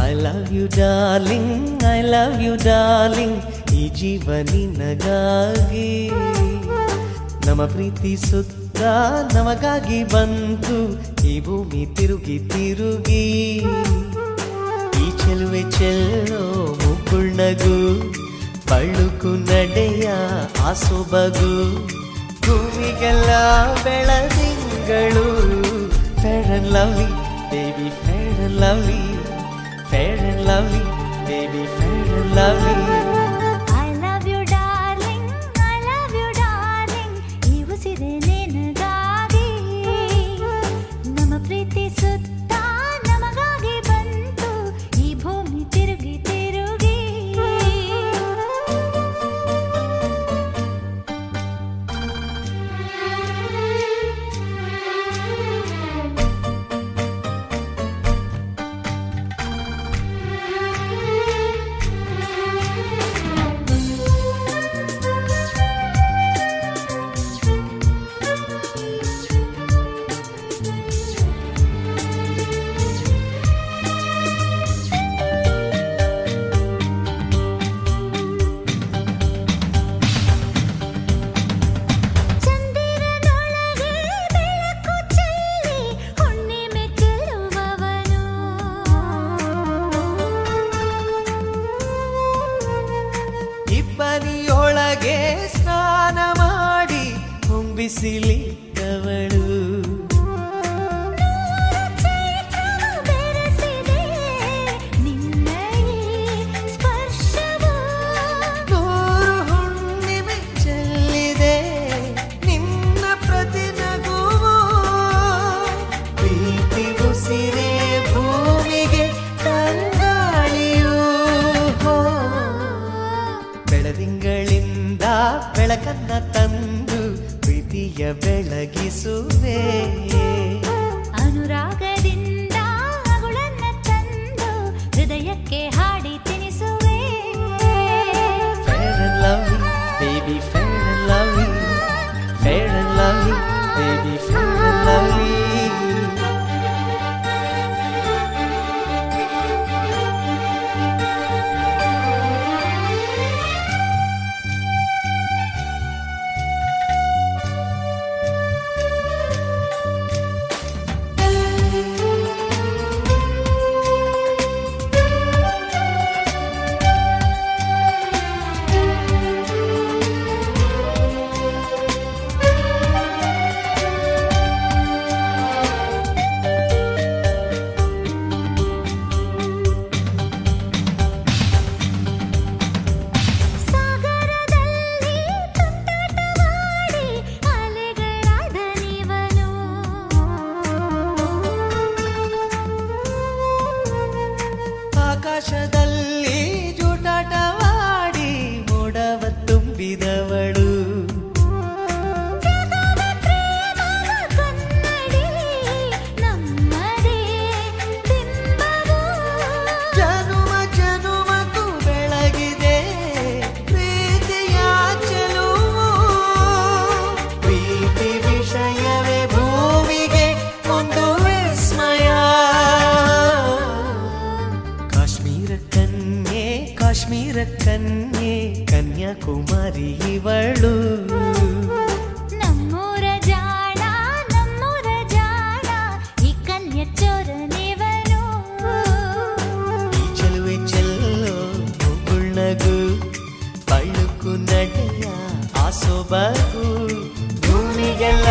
I love you darling, I love you darling, ಈ ಜೀವ ನಿನಗಾಗಿ. ನಮ್ಮ ಪ್ರೀತಿ ಸುತ್ತ ನಮಗಾಗಿ ಬಂತು ಈ ಭೂಮಿ ತಿರುಗಿ ತಿರುಗಿ. ಈ ಚೆಲುವೆ ಚೆಲ್ಲೋ ಮುಗುಳ್ನಗು, ಬಳುಕು ನಡೆಯ ಆ ಸೊಬಗು, ಭೂಮಿಗೆಲ್ಲ ಬೆಳದಿಂಗಳು. Fair and lovely, baby, fair and lovely, fair and lovely, baby, fair and lovely. I love you darling, I love you darling, ಈ ಉಸಿರೇ ನಿನಗಾಗಿ. ನಮ್ಮ ಪ್ರೀತಿ ಸುತ್ತ ನಮಗಾಗಿ ಬಂತು ಈ ಭೂಮಿ ತಿರುಗಿ ತಿರುಗಿ. ಇಬ್ಬನಿಯೊಳಗೆ ಸ್ನಾನ ಮಾಡಿ ಹೊಂಬಿಸಿಲಿದ್ದವಳು. ನೂರು ಹುಣ್ಣಿಮೆ ಚೆಲ್ಲಿದೆ ನಿನ್ನ ಪ್ರತಿನಗುವು. ಪ್ರೀತಿ ಉಸಿರೇ ಭೂಮಿಗೆ ತಂಗಾಳಿಯು. ಬೆಳದಿಂಗಳಿಂದ ಬೆಳಕನ್ನ ತಂದು ಪ್ರೀತಿಯ ಬೆಳಗಿಸುವೆ. ಅನುರಾಗದಿಂದ ಅಗುಳನ್ನ ತಂದು ಹೃದಯಕ್ಕೆ ಹಾಡಿ ತಿನಿಸುವೆ. Fair and lovely, baby, fair and lovely, fair and lovely, baby, fair and lovely. ಆಕಾಶದಲ್ಲಿ ಜೂಟಾಟವಾಡಿ ಮೋಡವ ತುಂಬಿದವಳು. ಜನುಮ ಜನುಮಕ್ಕೂ ಬೆಳಗಿದೆ ಪ್ರೀತಿಯ ಚೆಲುವು. ಪ್ರೀತಿ ವಿಷಯವೇ ಭೂಮಿಗೆ ಒಂದು ವಿಸ್ಮಯ. ಕಾಶ್ಮೀರ ಕನ್ಯೆ ಕನ್ಯಾಕುಮಾರಿ ಇವಳು. ನಮ್ಮೂರ ಜಾಣ ಈ ಕನ್ಯ ಚೋರನಿವನು. ಈ ಚೆಲುವೆ ಚೆಲ್ಲೋ ಮುಗುಳ್ನಗು, ಬಳುಕು ನಡೆಯ ಆ ಸೊಬಗು, ಭೂಮಿಗೆಲ್ಲ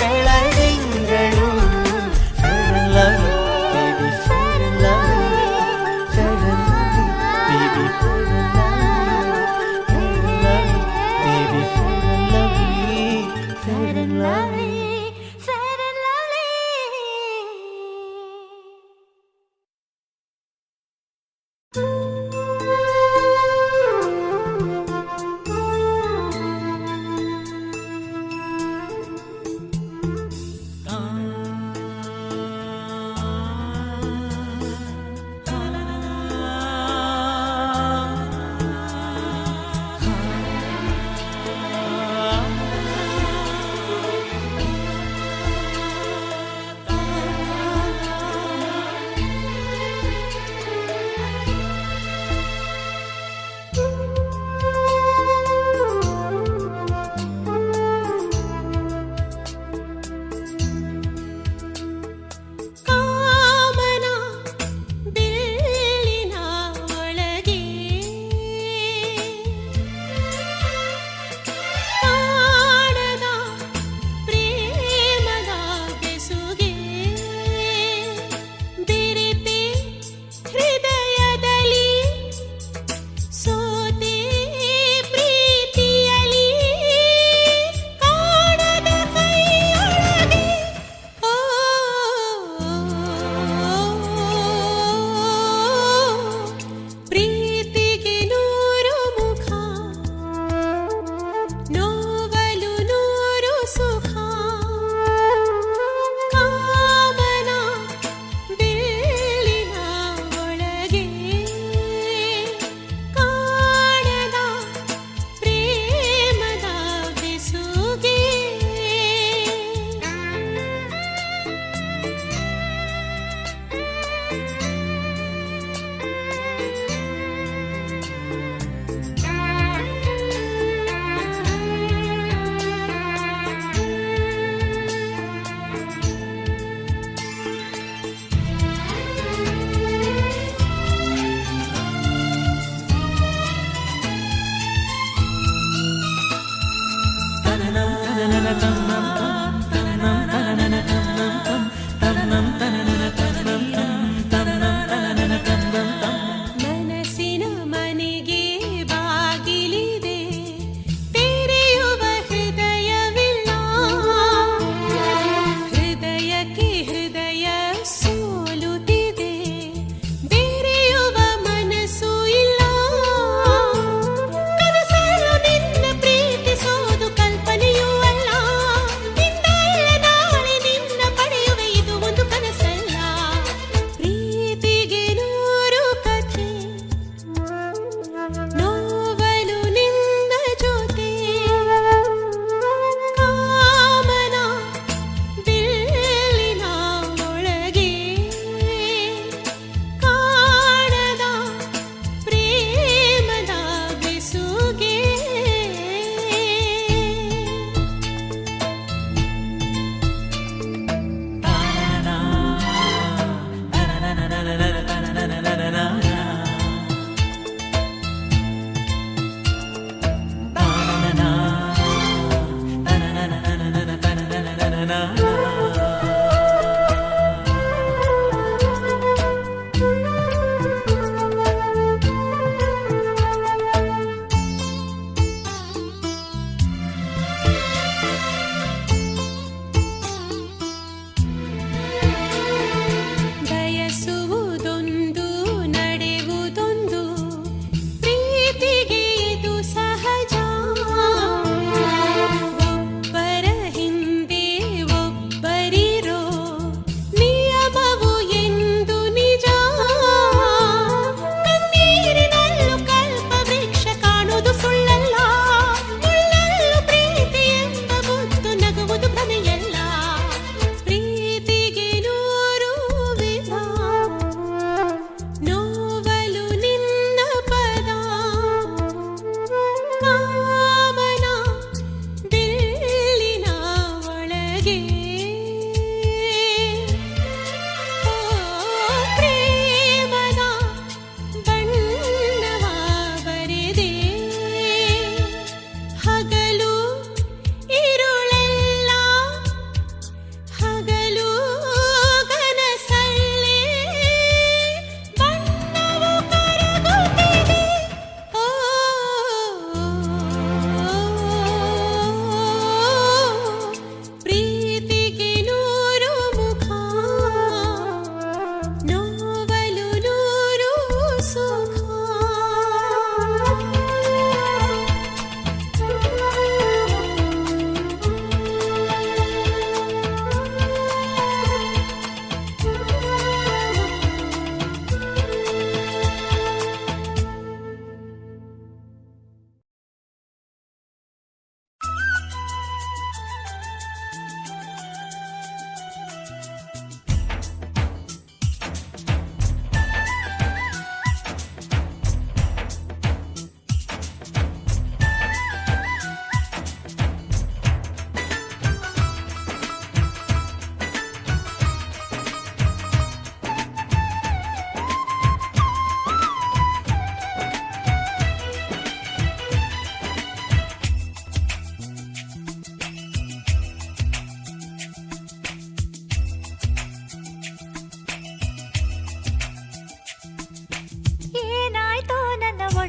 ಬೆಳದಿಂಗಳು. Fair and lovely, baby, fair and lovely, fair and lovely, baby, fair and lovely, fair and lovely, baby, fair and lovely.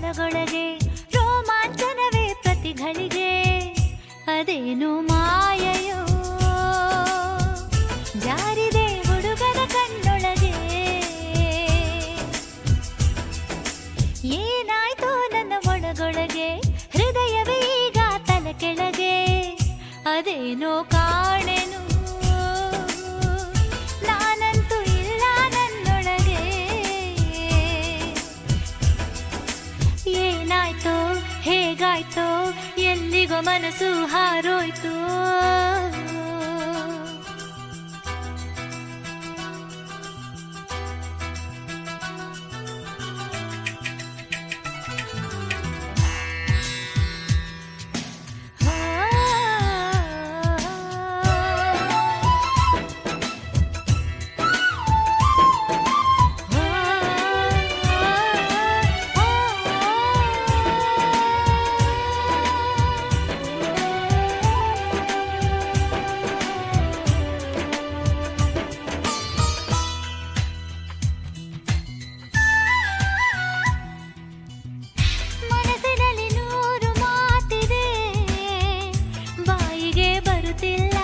ಒಳಗೊಳಗೆ ರೋಮಾಂಚನವೇ ಪ್ರತಿಗಳಿಗೆ ಅದೇನು ಮಾಯೆಯೋ ಜಾರಿದೆ ಹುಡುಗನ ಕಣ್ಣೊಳಗೆ ಏನಾಯ್ತು ನನ್ನ ಒಳಗೊಳಗೆ ಹೃದಯವೇ ಈಗ ತಲೆ ಕೆಳಗೆ ಅದೇನೋ ಕಾಣೆನು ನಾನಂತೂ ಇಲ್ಲ ನನ್ನೊಳಗೆ ಏನಾಯ್ತೋ ಹೇಗಾಯ್ತೋ ಎಲ್ಲಿಗೋ ಮನಸ್ಸು ಹಾರೋಯ್ತು ಮನಸ್ಸಿನಲ್ಲಿ ನೂರು ಮಾತಿದೆ ಬಾಯಿಗೆ ಬರುತ್ತಿಲ್ಲ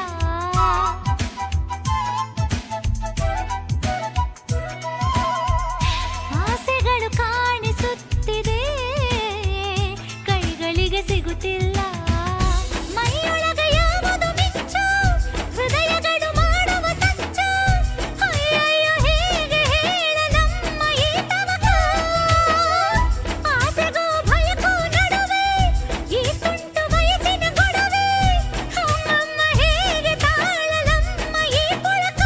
ಆಸೆಗಳು ಕಾಣಿಸುತ್ತಿದೆ ಕೈಗಳಿಗೆ ಸಿಗುತ್ತಿಲ್ಲ ಮೈಯೊಳಗೆ ಯಾವುದು ಮಿಂಚು ಹೃದಯಗಳು ಮಾಡುವ ಸಂಚು ಅಯ್ಯಯ್ಯೋ ಹೇಗೆ ಹೇಳಲಮ್ಮ ಈ ತವಕ ಆಸೆಗೂ ಭಯಕ್ಕೂ ನಡುವೆ ಈ ತುಂಟು ವಯಸ್ಸಿನ ಗೊಡವೆ ಅಮ್ಮಮ್ಮ ಹೇಗೆ ತಾಳಲಮ್ಮ ಈ ಪುಳಕ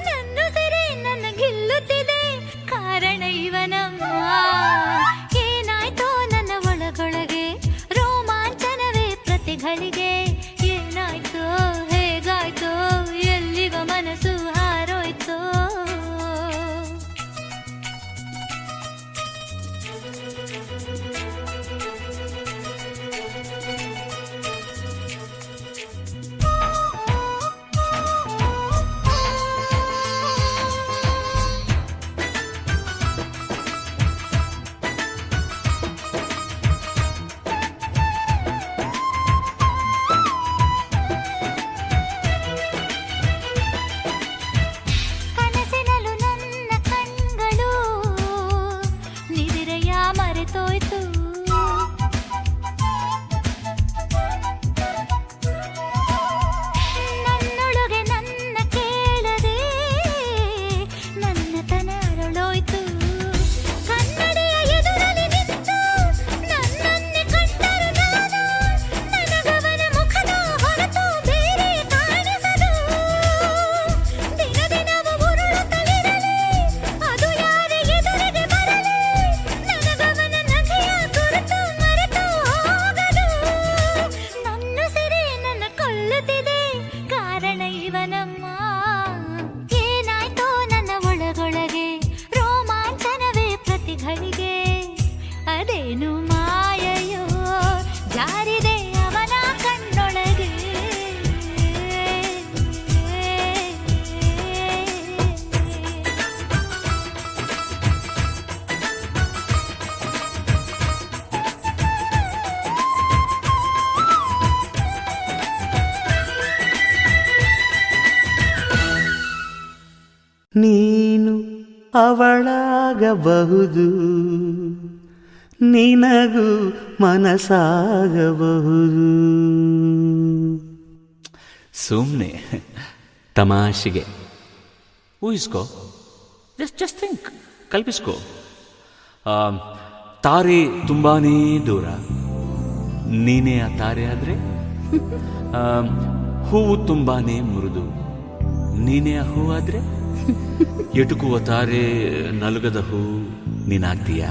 ನನ್ನ ಸಿರೆ ನನ್ನ ಗಿಲ್ಲುತ್ತಿದೆ ಕಾರಣ ಇವನಮ್ಮ ಏನಾಯ್ತೋ ನನ್ನ ಒಳಗೊಳಗೆ ರೋಮಾಂಚನವೇ ಪ್ರತಿಗಳಿಗೆ ಏನಾಯ್ತೋ ಹೇಗಾಯ್ತೋ ಎಲ್ಲಿಗೋ ಮನಸ್ಸು ಹಾರೋಯ್ತೋ ಕನಸಿನಲ್ಲೂ ನನ್ನ ಕಣ್ಗಳು ನಿದಿರೆಯ ಮರೆತೋಯ್ತು ನನ್ನೊಳಗೆ ನನ್ನ ಕೇಳದೆ ನನ್ನತನ ಅರಳೋಯ್ತು ಕನ್ನಡಿಯ ಎದುರಲ್ಲಿ ನಿಂತು ನನ್ನನ್ನೇ ಕಂಡರು ನಾನು ನನಗವನ ಮುಖದ ಹೊರತು ಬೇರೆ ಕಾಣಿಸದು ದಿನ ದಿನವೂ ಉರುಳುತ್ತಲಿರಲಿ ಅದು ಯಾರೇ ಎದುರಿಗೆ ಬರಲಿ ನನಗವನ ನಗೆಯ ಗುರುತು ಮರೆತು ಹೋಗದು ನನ್ನ ಸಿರೆ ನನ್ನ ಕೊಲ್ಲುತ್ತಿದೆ ಕಾರಣ ಇವನಮ್ಮ ಏನಾಯ್ತೋ ನನ್ನ ಒಳಗೊಳಗೆ ರೋಮಾಂಚನವೇ ಪ್ರತಿಗಳಿಗೆ ಅದೇನು ಮಾಯೆಯೋ ಜಾರಿದೆ ಅವನ ಕಣ್ಣೊಳಗೆ ನೀನು ಅವಳಾಗಬಹುದು ನಿನಗೂ ಮನಸ್ಸಾಗಬಹುದು ಸುಮ್ಮನೆ ತಮಾಷೆಗೆ ಊಹಿಸ್ಕೋ ಜಸ್ಟ್ ಥಿಂಕ್ ಕಲ್ಪಿಸ್ಕೋ ತಾರೆ ತುಂಬಾನೇ ದೂರ ನೀನೇ ಆ ತಾರೆ ಆದರೆ ಹೂವು ತುಂಬಾನೇ ಮೃದು ನೀನೇ ಆ ಹೂ ಆದ್ರೆ ಎಟುಕುವ ತಾರೆ ನಲುಗದ ಹೂ ನೀನಾಗ್ತೀಯಾ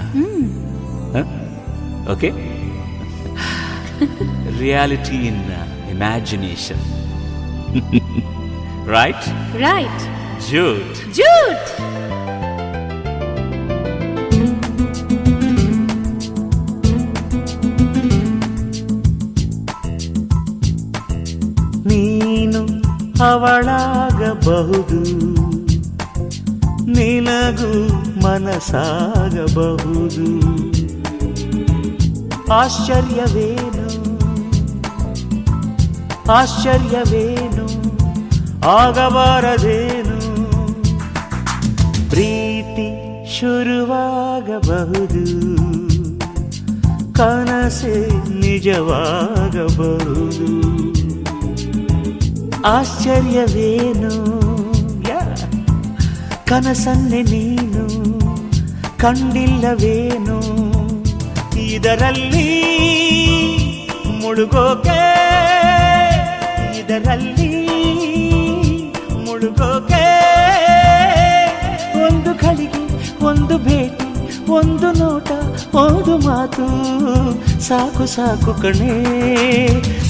okay reality in imagination right right ಜೂಟ್ ಜೂಟ್ ನೀನು ಅವಳಾಗಬಹುದು ನಿನಗೂ ಮನಸ್ಸಾಗಬಹುದು ಆಶ್ಚರ್ಯವೇನು ಆಶ್ಚರ್ಯವೇನು ಆಗಬಾರದೇನು ಪ್ರೀತಿ ಶುರುವಾಗಬಹುದು ಕನಸೆ ನಿಜವಾಗಬಹುದು ಆಶ್ಚರ್ಯವೇನು ಕನಸನ್ನೆ ನೀನು ಕಂಡಿಲ್ಲವೇನು ಇದರಲ್ಲಿ ಮುಳುಗೋಕೆ ಇದರಲ್ಲಿ ಮುಳುಗೋಕೆ ಒಂದು ಗಳಿಗೆ ಒಂದು ಭೇಟಿ ಒಂದು ನೋಟ ಒಂದು ಮಾತು ಸಾಕು ಸಾಕು ಕಣೆ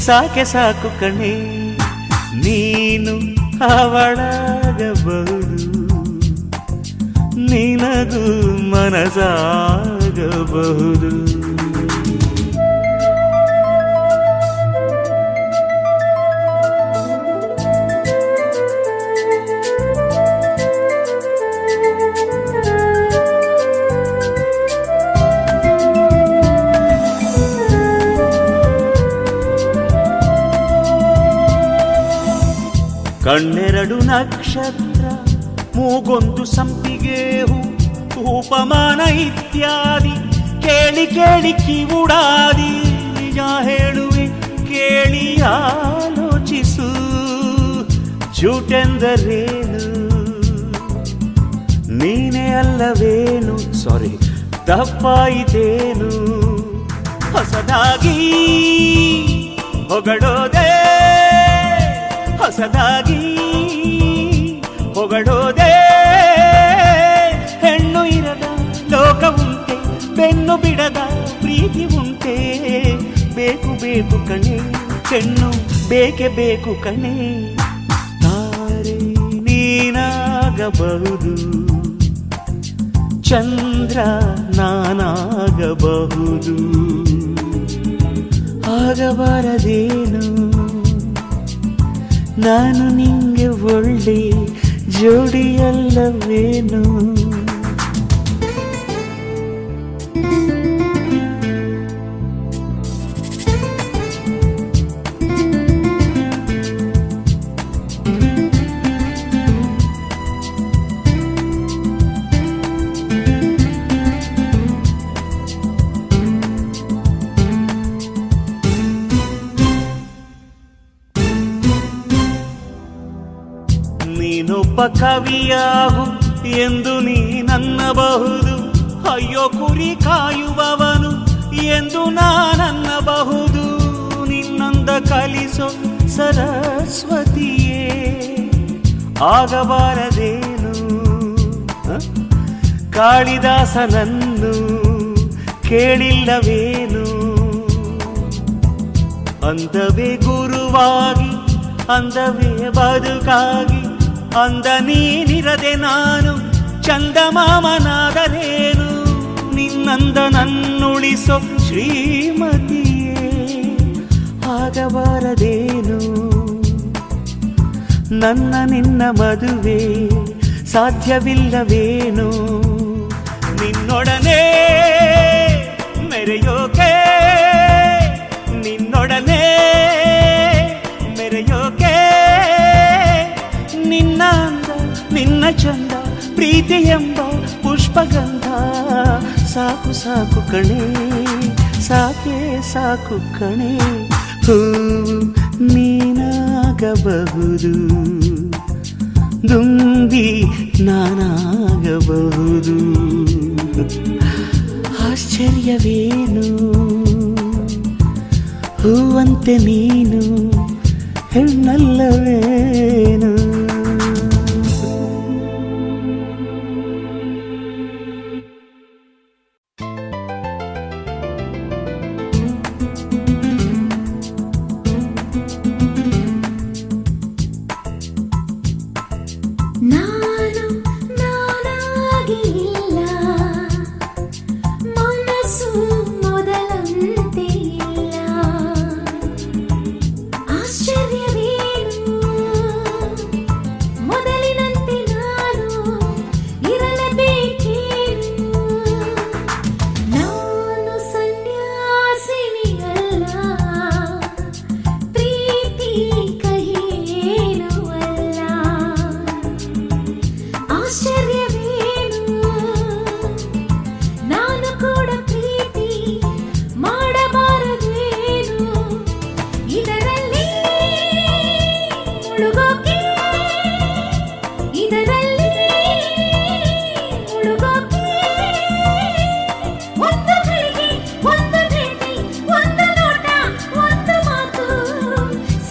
ಸಾಕೆ ಸಾಕು ಕಣೆ ನೀನು ಅವಳಾಗಬಹುದು ನಿನಗೂ ಮನಸಾಗಬಹುದು ಕಣ್ಣೆರಡು ನಕ್ಷತ್ರ ಮೂಗೊಂದು ಸಂಪಿಗೆ ಹೂ ಉಪಮಾನ ಇತ್ಯಾದಿ ಕೇಳಿ ಕೇಳಿ ಕಿವುಡಾದಿ ನಿಜ ಹೇಳುವೆ ಕೇಳಿ ಆಲೋಚಿಸು ಜೂಟೆಂದರೇನು ನೀನೇ ಅಲ್ಲವೇನು ಸಾರಿ ತಪ್ಪಾಯಿತೇನು ಹೊಸದಾಗಿ ಹೊಗಳೋದೆ ಹೊಸದಾಗಿ ಹೊಗಳೋದೆ ಹೆಣ್ಣು ಇರದ ಲೋಕ ಉಂಟೆ ಬೆನ್ನು ಬಿಡದ ಪ್ರೀತಿ ಉಂಟೆ ಬೇಕು ಬೇಕು ಕಣೆ ಹೆಣ್ಣು ಬೇಕೆ ಬೇಕು ಕಣೆ ತಾರೆ ನೀನಾಗಬಹುದು ಚಂದ್ರ ನಾನಾಗಬಹುದು ಆಗಬಾರದೇನು ನಾನು ನಿಂಗೆ ಒಳ್ಳೆ ಜೋಡಿಯಲ್ಲವೇನು ನೀನೊಬ್ಬ ಕವಿಯಾಗು ಎಂದು ನೀನನ್ನಬಹುದು ಅಯ್ಯೋ ಕುರಿ ಕಾಯುವವನು ಎಂದು ನಾನನ್ನಬಹುದು ನಿನ್ನಂದ ಕಲಿಸೋ ಸರಸ್ವತಿಯೇ ಆಗಬಾರದೇನು ಕಾಳಿದಾಸನನ್ನು ಕೇಳಿಲ್ಲವೇನು ಅಂದವೇ ಗುರುವಾಗಿ ಅಂದವೇ ಬದುಕಾಗಿ ಅಂದ ನೀನಿರದೆ ನಾನು ಚಂದಮಾಮನಾದರೇನು ನಿನ್ನಂದ ನನ್ನುಳಿಸೋ ಶ್ರೀಮತಿಯೇ ಆಗಬಾರದೇನು ನನ್ನ ನಿನ್ನ ಮದುವೆ ಸಾಧ್ಯವಿಲ್ಲವೇನು ನಿನ್ನೊಡನೆ ಮೆರೆಯೋಕೆ ನಿನ್ನೊಡನೆ ಮೆರೆಯೋಕೆ ನಿನ್ನ ಅಂದ ನಿನ್ನ ಚಂದ ಪ್ರೀತಿ ಎಂಬ ಪುಷ್ಪಗಂಧ ಸಾಕು ಸಾಕು ಕಣೆ ಸಾಕೆ ಸಾಕು ಕಣೆ ಹೂ ನೀನಾಗಬಹುದು ದುಂಬಿ ನಾನಾಗಬಹುದು ಆಶ್ಚರ್ಯವೇನು ಹೂವಂತೆ ನೀನು ಹೆಣ್ಣಲ್ಲವೇನು ಆಶ್ಚರ್ಯವೇನು ನಾನು ಕೂಡ ಪ್ರೀತಿ ಮಾಡಬಾರದೇನು ಇದರಲ್ಲಿ ಮುಳುಗೋಕೆ ಇದರಲ್ಲಿ ಮುಳುಗೋಕೆ ಒಂದು ಗಳಿಗೆ ಒಂದು ಭೇಟಿ ಒಂದು ನೋಟ ಒಂದು ಮಾತು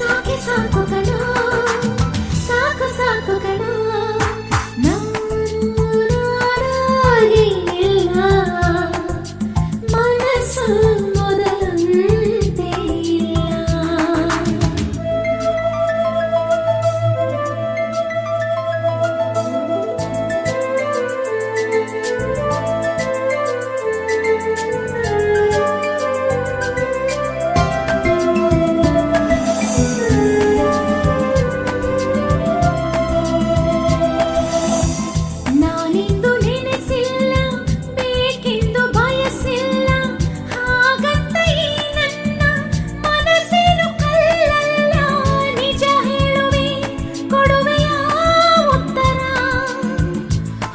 ಸಾಕೆ ಸಾಕು ಕಣೋ ಸಾಕು ಸಾಕು ಕಣೋ ನಾನಾಗಿ ಇಲ್ಲ ಮನಸ್ಸು ಮೊದಲಂತೆ ಇಲ್ಲ ನಾನಿಂದು ನೆನೆಸಿಲ್ಲ ಬೇಕೆಂದು ಬಯಸಿಲ್ಲ ಹಾಗಂತ ಈ ನನ್ನ ಮನಸ್ಸೇನು ಕಲ್ಲಲ್ಲ ನಿಜ ಹೇಳುವೆ ಕೊಡುವೆಯ ಉತ್ತರ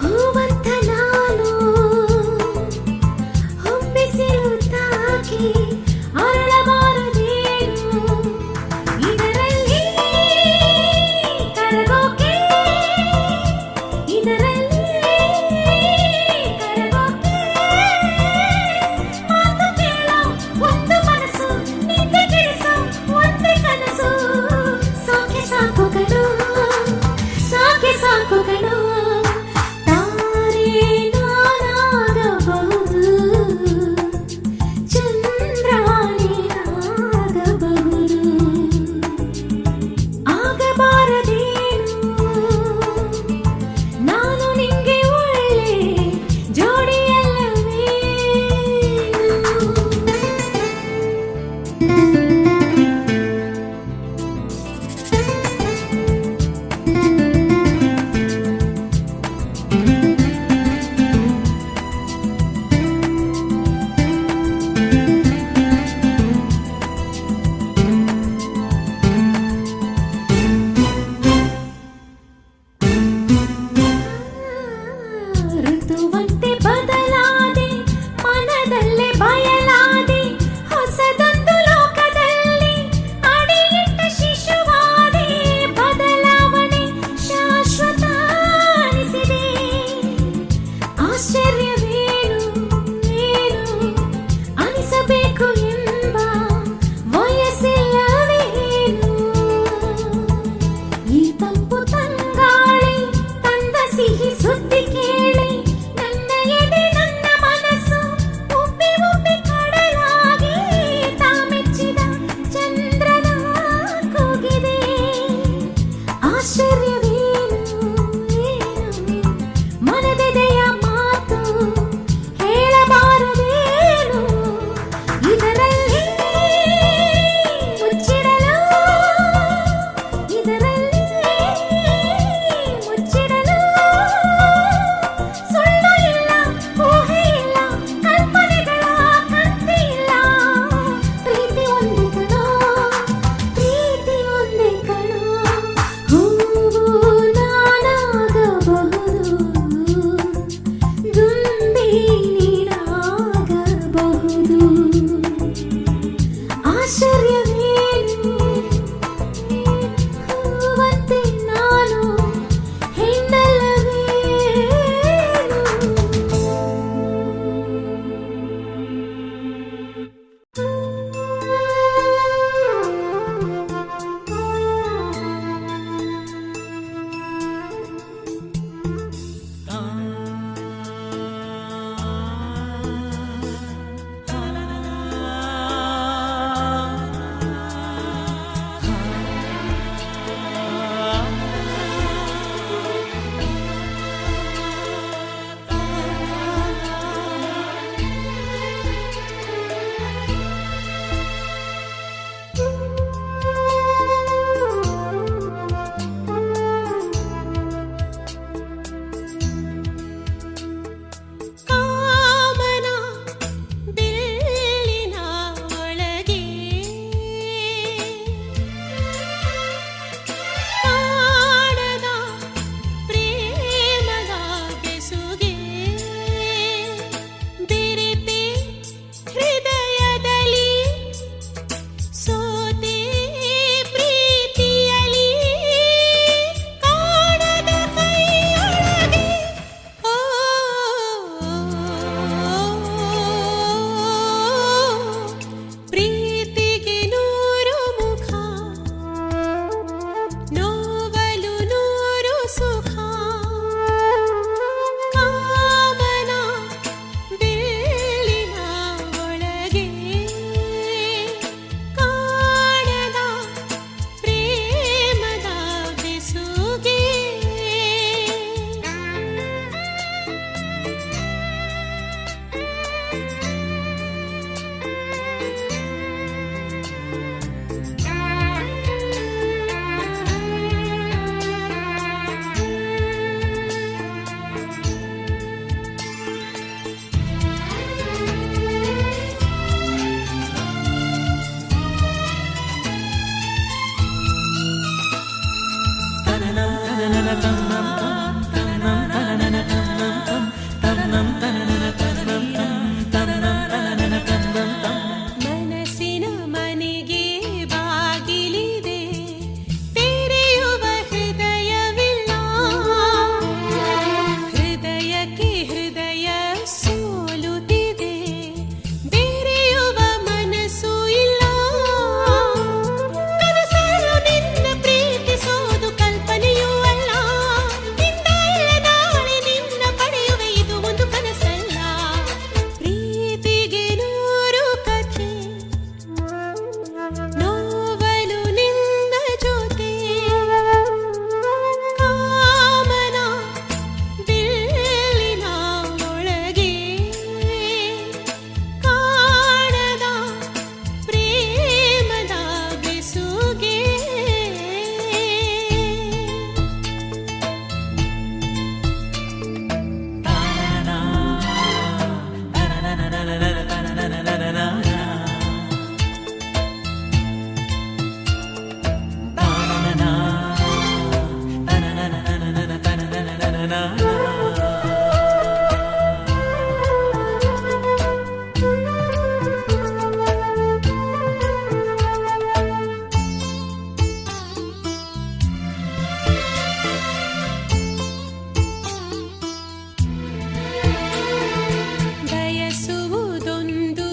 ಹೂವಂತ ನಾನು ಹೊಮ್ಮಿಸಿರು ತಾಕಿ ಅರಳಬಾರದೇನು ಇದರಲ್ಲಿ ಕರಗೋಕೆ ಇದರಲ್ಲಿ ಕರಗೋಕೆ ಮಾತು ಕೇಳೋ ಒಂದು ಮನಸ್ಸು ನಿದ್ದೆ ಕೆಡಿಸೋ ಒಂದೇ ಕನಸು ಸಾಕೆ ಸಾಕು ಕಣೋ ಸಾಕೆ ಸಾಕು ಕಣೋ ತಾರೆ ನಾನಾಗಬಹುದು ಚಂದ್ರಾಣಿ ಆಗಬಹುದು ಆಗಬಾರದೇನು ನಾನು ಬಯಸುವುದೊಂದು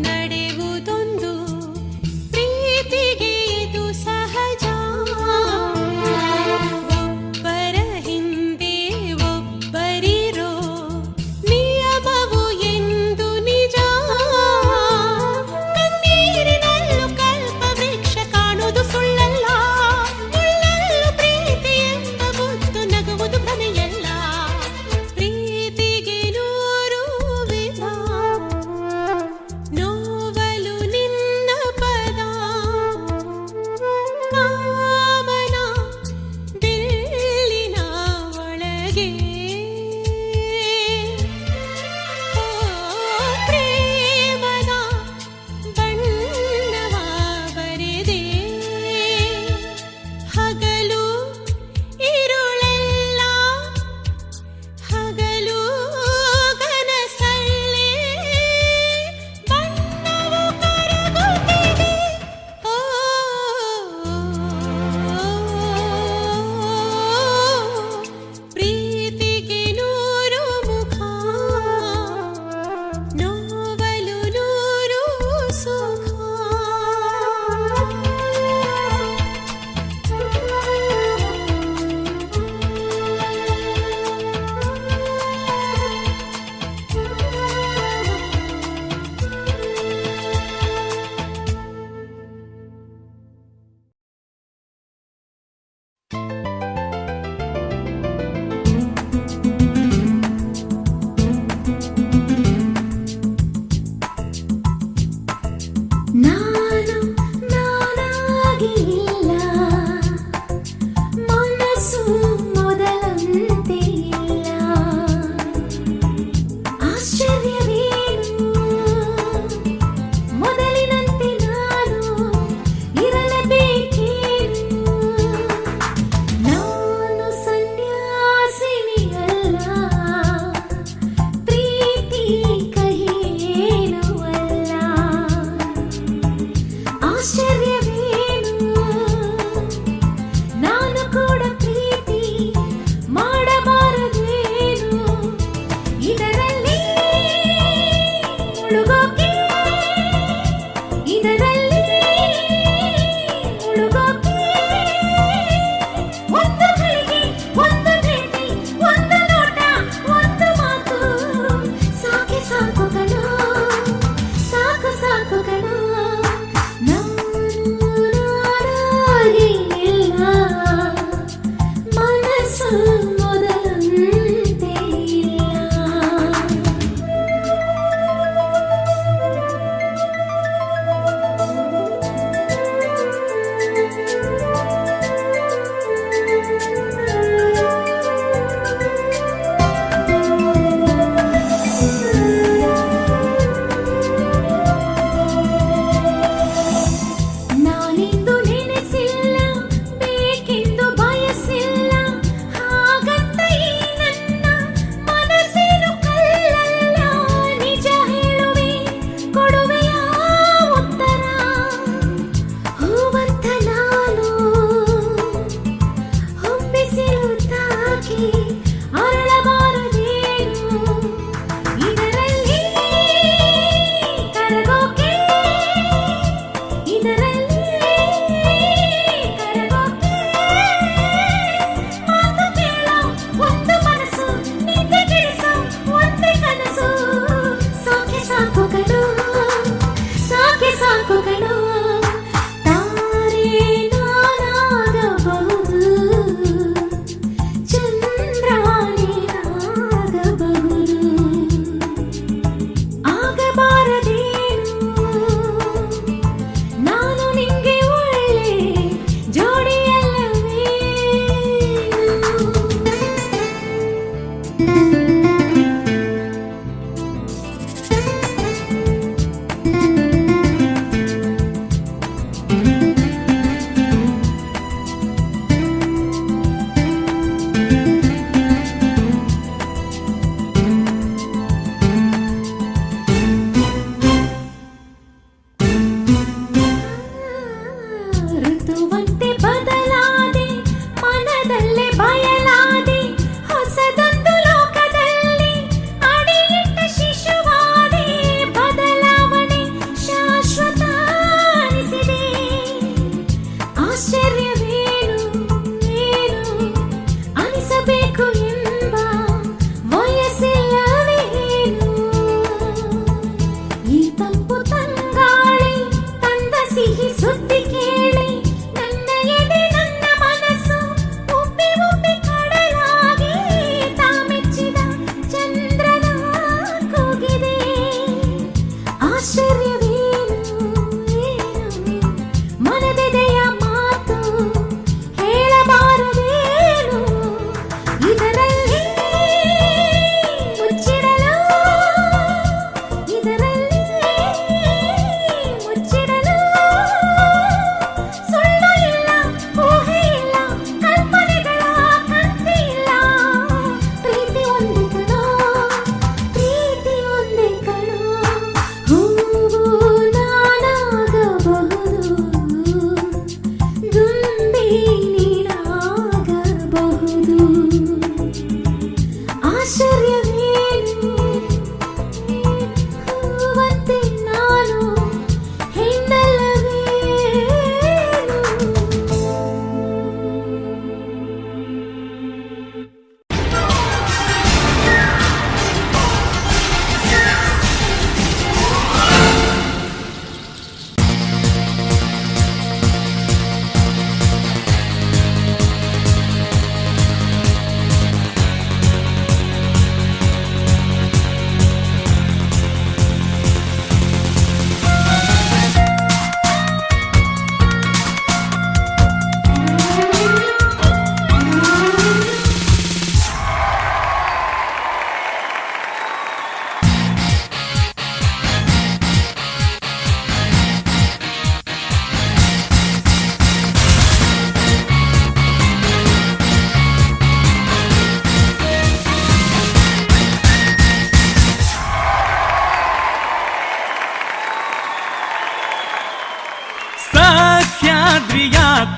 ನಡೆಯುವುದೊಂದು ಪ್ರೀತಿಗೆ ಇದು ಸಹಜ ಒಬ್ಬರ ಹಿಂದೆ ಒಬ್ಬರಿರುವಾಗ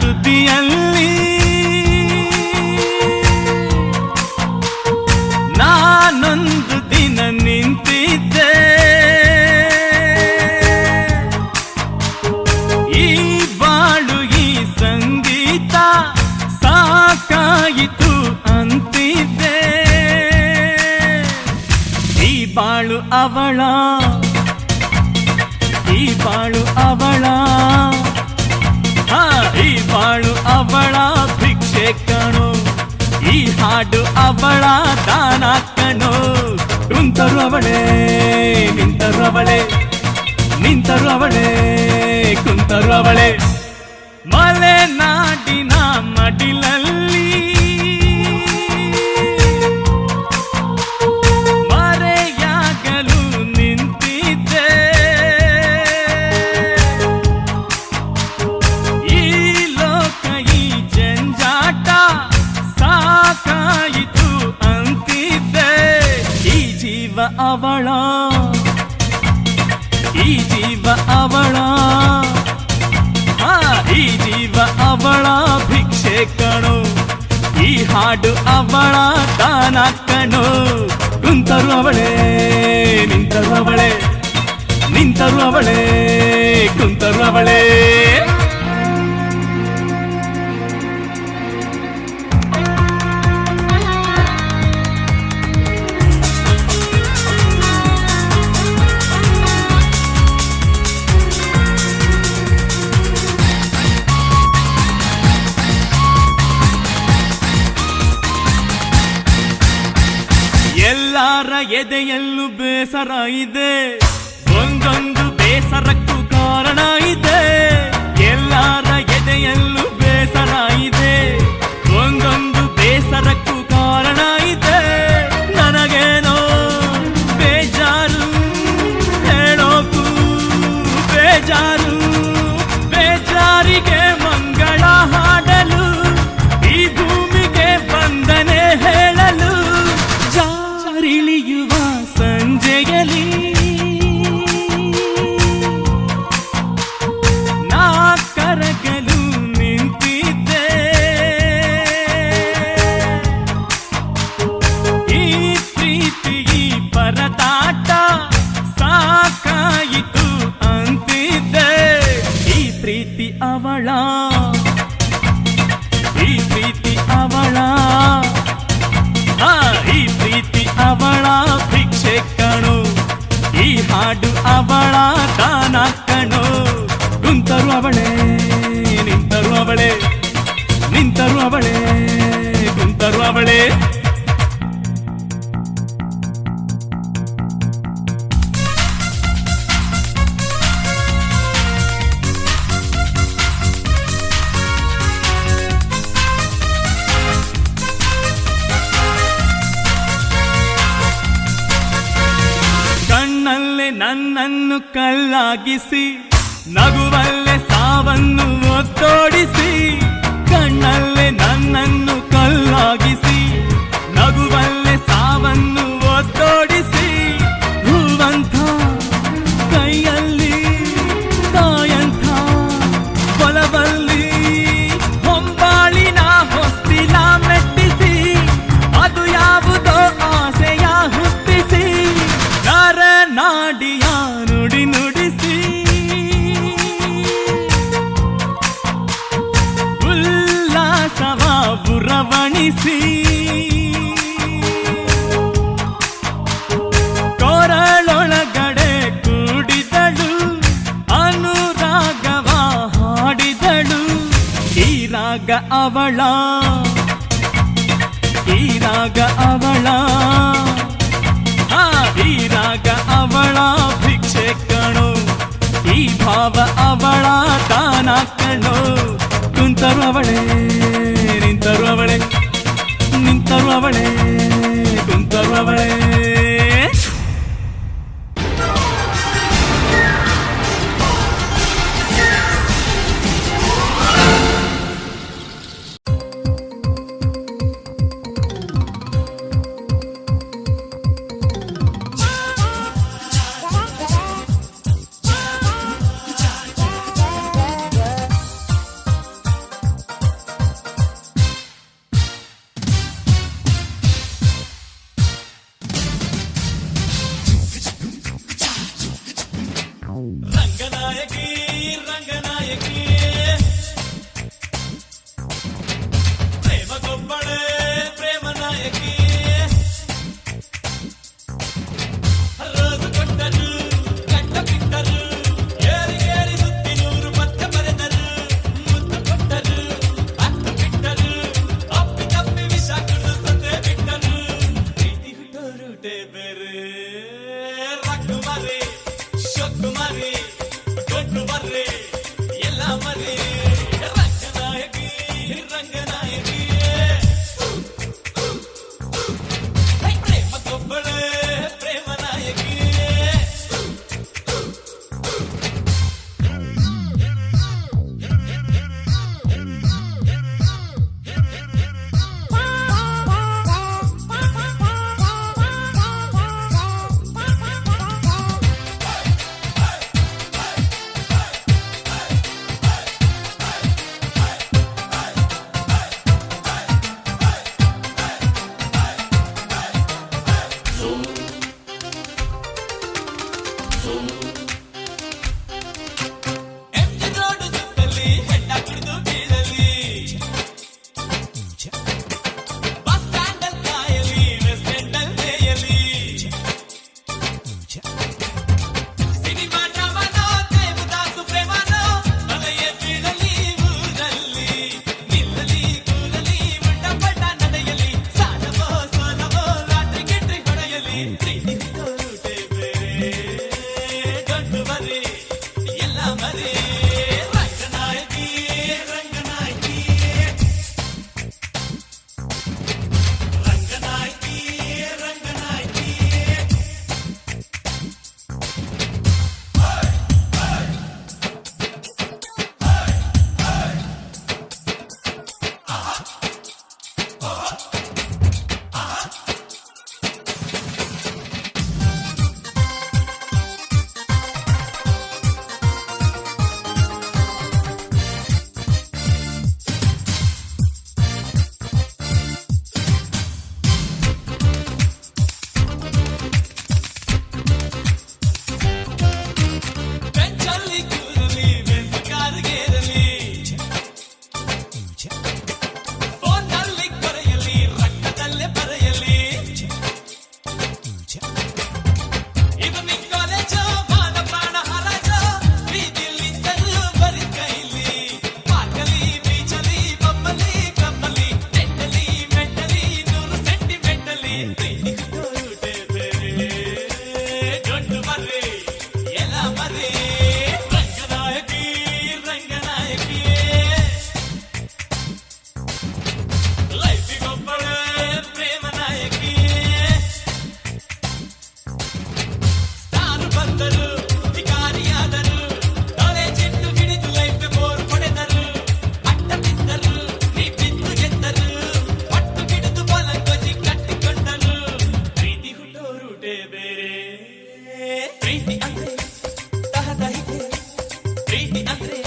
ತುದಿಯಲ್ಲಿ ನಾನೊಂದು ದಿನ ನಿಂತಿದ್ದೆ. ಈ ಬಾಳು ಈ ಸಂಗೀತ ಸಾಕಾಯಿತು ಅಂತಿದ್ದೆ. ಈ ಬಾಳು ಅವಳ, ಈ ಬಾಳು ಅವಳ, ಈ ಬಾಳು ಅವಳ ಭಿಕ್ಷೆ ಕಣೋ, ಈ ಹಾಡು ಅವಳ ದಾನ ಕಣೋ. ಕುಂತರು ಅವಳೇ, ನಿಂತರು ಅವಳೇ, ನಿಂತರು ಅವಳೇ, ಕುಂತರು ಅವಳೇ. ಮಲೆನಾಡಿನ ಮಡಿಲಲ್ಲಿ ಮರೆಯಾಗಲು ನಿಂತಿದ್ದೆ. ಈ ಲೋಕ ಈ ಜಂಜಾಟ ಸಾಕಾಯಿತು ಅಂತಿದ್ದೆ. ಈ ಜೀವ ಅವಳ, ಈ ಜೀವ ಅವಳ, ಈ ಜೀವ ಅವಳ ಭಿಕ್ಷೆ ಕಣೋ, ಈ ಹಾಡು ಅವಳ ದಾನ ಕಣೋ. ಕುಂತರು ಅವಳೇ, ನಿಂತರು ಅವಳೇ, ನಿಂತರು ಅವಳೇ, ಕುಂತರು ಅವಳೇ. ಎಲ್ಲರ ಎದೆಯಲ್ಲೂ ಬೇಸರ ಇದೆ, ಒಂದೊಂದು ಬೇಸರಕ್ಕೂ ಕಾರಣ ಇದೆ. ಎಲ್ಲರ ಎದೆಯಲ್ಲೂ ಬೇಸರ ಇದೆ, ಒಂದೊಂದು ಬೇಸರಕ್ಕೂ ಕಾರಣ ಇದೆ. ನನಗೇನೋ ಬೇಜಾರು, ಹೇಳೋಕು ಬೇಜಾರು, ಬೇಜಾರಿಗೆ ಮಂಗಳ ಹಾಡಲು ಈ ಭೂಮಿಗೆ ಬಂದನೆ ಹೇಳಲು. ಜಾರಿಳಿಯುವ ಸಂಜೆಯಲ್ಲಿ ನಾ ಕರಗಲು ನಿಂತಿದ್ದೆ. ಈ ಪ್ರೀತಿ ಈ ಪರದಾಟ ಸಾಕಾಯಿತು ಅಂತಿದ್ದೆ. ಈ ಪ್ರೀತಿ ಅವಳ, ಈ ಪ್ರೀತಿ ಅವಳ, ಈ ಪ್ರೀತಿ ಅವಳ ಭಿಕ್ಷೆ ಕಣೋ, ಈ ಹಾಡು ಅವಳ ದಾನ ಕಣೋ. ಕುಂತರು ಅವಳೇ, ನಿಂತರು ಅವಳೇ, ನಿಂತರು ಅವಳೇ, ಕುಂತರು ಅವಳೇ. ಕಣ್ಣಲ್ಲೇ ನನ್ನನ್ನು ಕಲ್ಲಾಗಿಸಿ, ನಗುವಲ್ಲೇ ಸಾವನ್ನು ಒತ್ತೋಡಿಸಿ. ಕಣ್ಣಲ್ಲೇ ನನ್ನನ್ನು ಕಲ್ಲಾಗಿಸಿ, ನಗುವಲ್ಲೇ ಸಾವನ್ನು ಒತ್ತೋಡಿಸಿ. ಹೂವಂಥ ಕೈಯಲ್ಲಿ ತಾಯಂಥ ಹೊಲವಲ್ಲಿ ಹೊಂಬಾಳಿನ ಹೊಸ್ತಿಲ ಮೆಟ್ಟಿಸಿ. ಅದು ಯಾವುದೋ ಆಸೆಯ ಹುಟ್ಟಿಸಿ, ನರನಾಡಿಯ ನುಡಿ ನುಡಿಸಿ. ಉಲ್ಲಾಸವ ಬುರವಣಿಸಿ, ಕೊರಳೊಳಗಡೆ ಕೂಡಿದಳು, ಅನುರಾಗವ ಹಾಡಿದಳು. ಈ ರಾಗ ಅವಳ, ಈ ರಾಗ ಅವಳ, ಈ ರಾಗ ಅವಳ ಭಿಕ್ಷೆ ಕಣೋ, ಈ ಭಾವ ಅವಳ ದಾನ ಕಣೋ. ಕುಂತರು ಅವಳೇ, ನಿಂತರು ಅವಳೇ, ನಿಂತರು ಅವಳೇ, ಕುಂತರು ಅವಳೇ. ರಂಗನಾಯಕಿ ರಂಗನಾಯಕಿ ಪ್ರೇಮ ಗೊಬ್ಬಳೆ ಪ್ರೇಮ ನಾಯಕಿ ರೋಜು ಕೊಟ್ಟರು ಗಂಟ ಬಿಟ್ಟರು ಏರಿ ಏರಿ ಸುತ್ತಿ 100 ಪತ್ರ ಬರೆದರು ಮುತ್ತು ಕೊಟ್ಟರು ಹತ್ತು ಬಿಟ್ಟರು ಅಪ್ಪಿ ತಪ್ಪಿ ವಿಷ ಕುಡಿದು ಸತ್ತೆ ಬಿಟ್ಟರು ಪ್ರೀತಿ ಹುಟ್ಟೋರುಟೆ ಬೇರೆ ರಕ್ಕು ಮರಿ ಶೊಕ್ಕು ಮರಿ ಕೊಟ್ಟು ಬರ್ರಿ ಎಲ್ಲ ಮರಿ ರಂಗನಾಯಕಿ ರಂಗನಾಯಕಿ ಪ್ರೇಮ ಗೊಬ್ಬಳೆ ಪ್ರೇಮ ನಾಯಕಿ ಎಂಜಿ ರೋಡು ಸುತ್ತಲಿ ಹೆಣ್ಣ ಕುಡಿದು ಬೀಳಲಿ ಬಸ್ ಸ್ಟ್ಯಾಂಡಲ್ ಕಾಯಲಿ ವೆಸ್ಟ್ ಎಂಡಲ್ ಬೇಯಲಿ ಸಿನಿಮಾ ಡ್ರಾಮಾನೋ ದೇವದಾಸು ಪ್ರೇಮನೋ ಮಲೆಯೇ ಬೀಳಲಿ ಊರಲ್ಲಿ ನಿಲ್ಲಲಿ ಕೂರಲಿ ಉಂಡ ಪಟ್ಟ ನಡೆಯಲಿ ಸಾಲವೋ ಸೋಲವೋ ರಾತ್ರಿ ಗಿಟ್ರಿ ಹೊಡೆಯಲಿ ಪ್ರೀತಿ ಹೊರಟೆ ಬೇರೆ ದೊಡ್ಡ ಮರಿ ಎಲ್ಲ ಮರಿ ರಂಗನಾಯಕಿ ರಂಗನಾಯಕಿ ರಂಗನಾಯಕಿ ರಂಗನಾಯಕಿ ಬೆಂಚಲ್ಲಿ ಕೂರಲಿ ಬೆಂಚ್ ಕಾರಿಗೇರಲಿ ಫೋನ್ನಲ್ಲಿ ಕರೆಯಲಿ ರಕ್ತದಲ್ಲೇ ಬರೆಯಲಿ ಇದು ನಿನ್ ಕಾಲೇಜೋ ಮಾನ ಪ್ರಾಣ ಹರಾಜೋ ಬೀದಿಲಿದ್ದರೂ ಬರಿ ಕೈಲಿ ಪಾರ್ಕಲಿ ಬೀಚಲಿ ಬೊಮ್ಮಲಿ ಕಮ್ಮಲಿ ನೆಟ್ಟಲಿ ಮೆಟ್ಟಲಿ 100 ಸೆಂಟಿಮೆಂಟಲಿ ಪ್ರೀತಿ ಹೊರಟೆ ಬೇರೆ ದೊಡ್ಡ ಮರಿ ಎಲ್ಲ ಮರಿ ರಂಗನಾಯಕಿ ರಂಗನಾಯಕಿ ಲೈಫಿಗೊಬ್ಬಳೆ ಪ್ರೇಮ ನಾಯಕಿ ಸ್ಟಾರ್ ಬಂದರು ವಿಕಾರಿಯಾದರು ಕಾಲೇಜಿಟ್ಟು ಹಿಡಿದು ಲೈಫ್ ಬೋರ್ ಹೊಡೆದರು ಅಡ್ಡ ಬಿದ್ದರು ನೀ ಬಿದ್ದು ಗೆದ್ದರು ಪಟ್ಟು ಹಿಡಿದು ಬಲಂಗೊಜಿ ಕಟ್ಟಿಕೊಂಡರು ಪ್ರೀತಿ ಹುಟ್ಟೋರುಟೆ ಬೇರೆ ಪ್ರೀತಿ ಅಂದ್ರೆ ತಹತಹಿಗೆ ಪ್ರೀತಿ ಅಂದ್ರೆ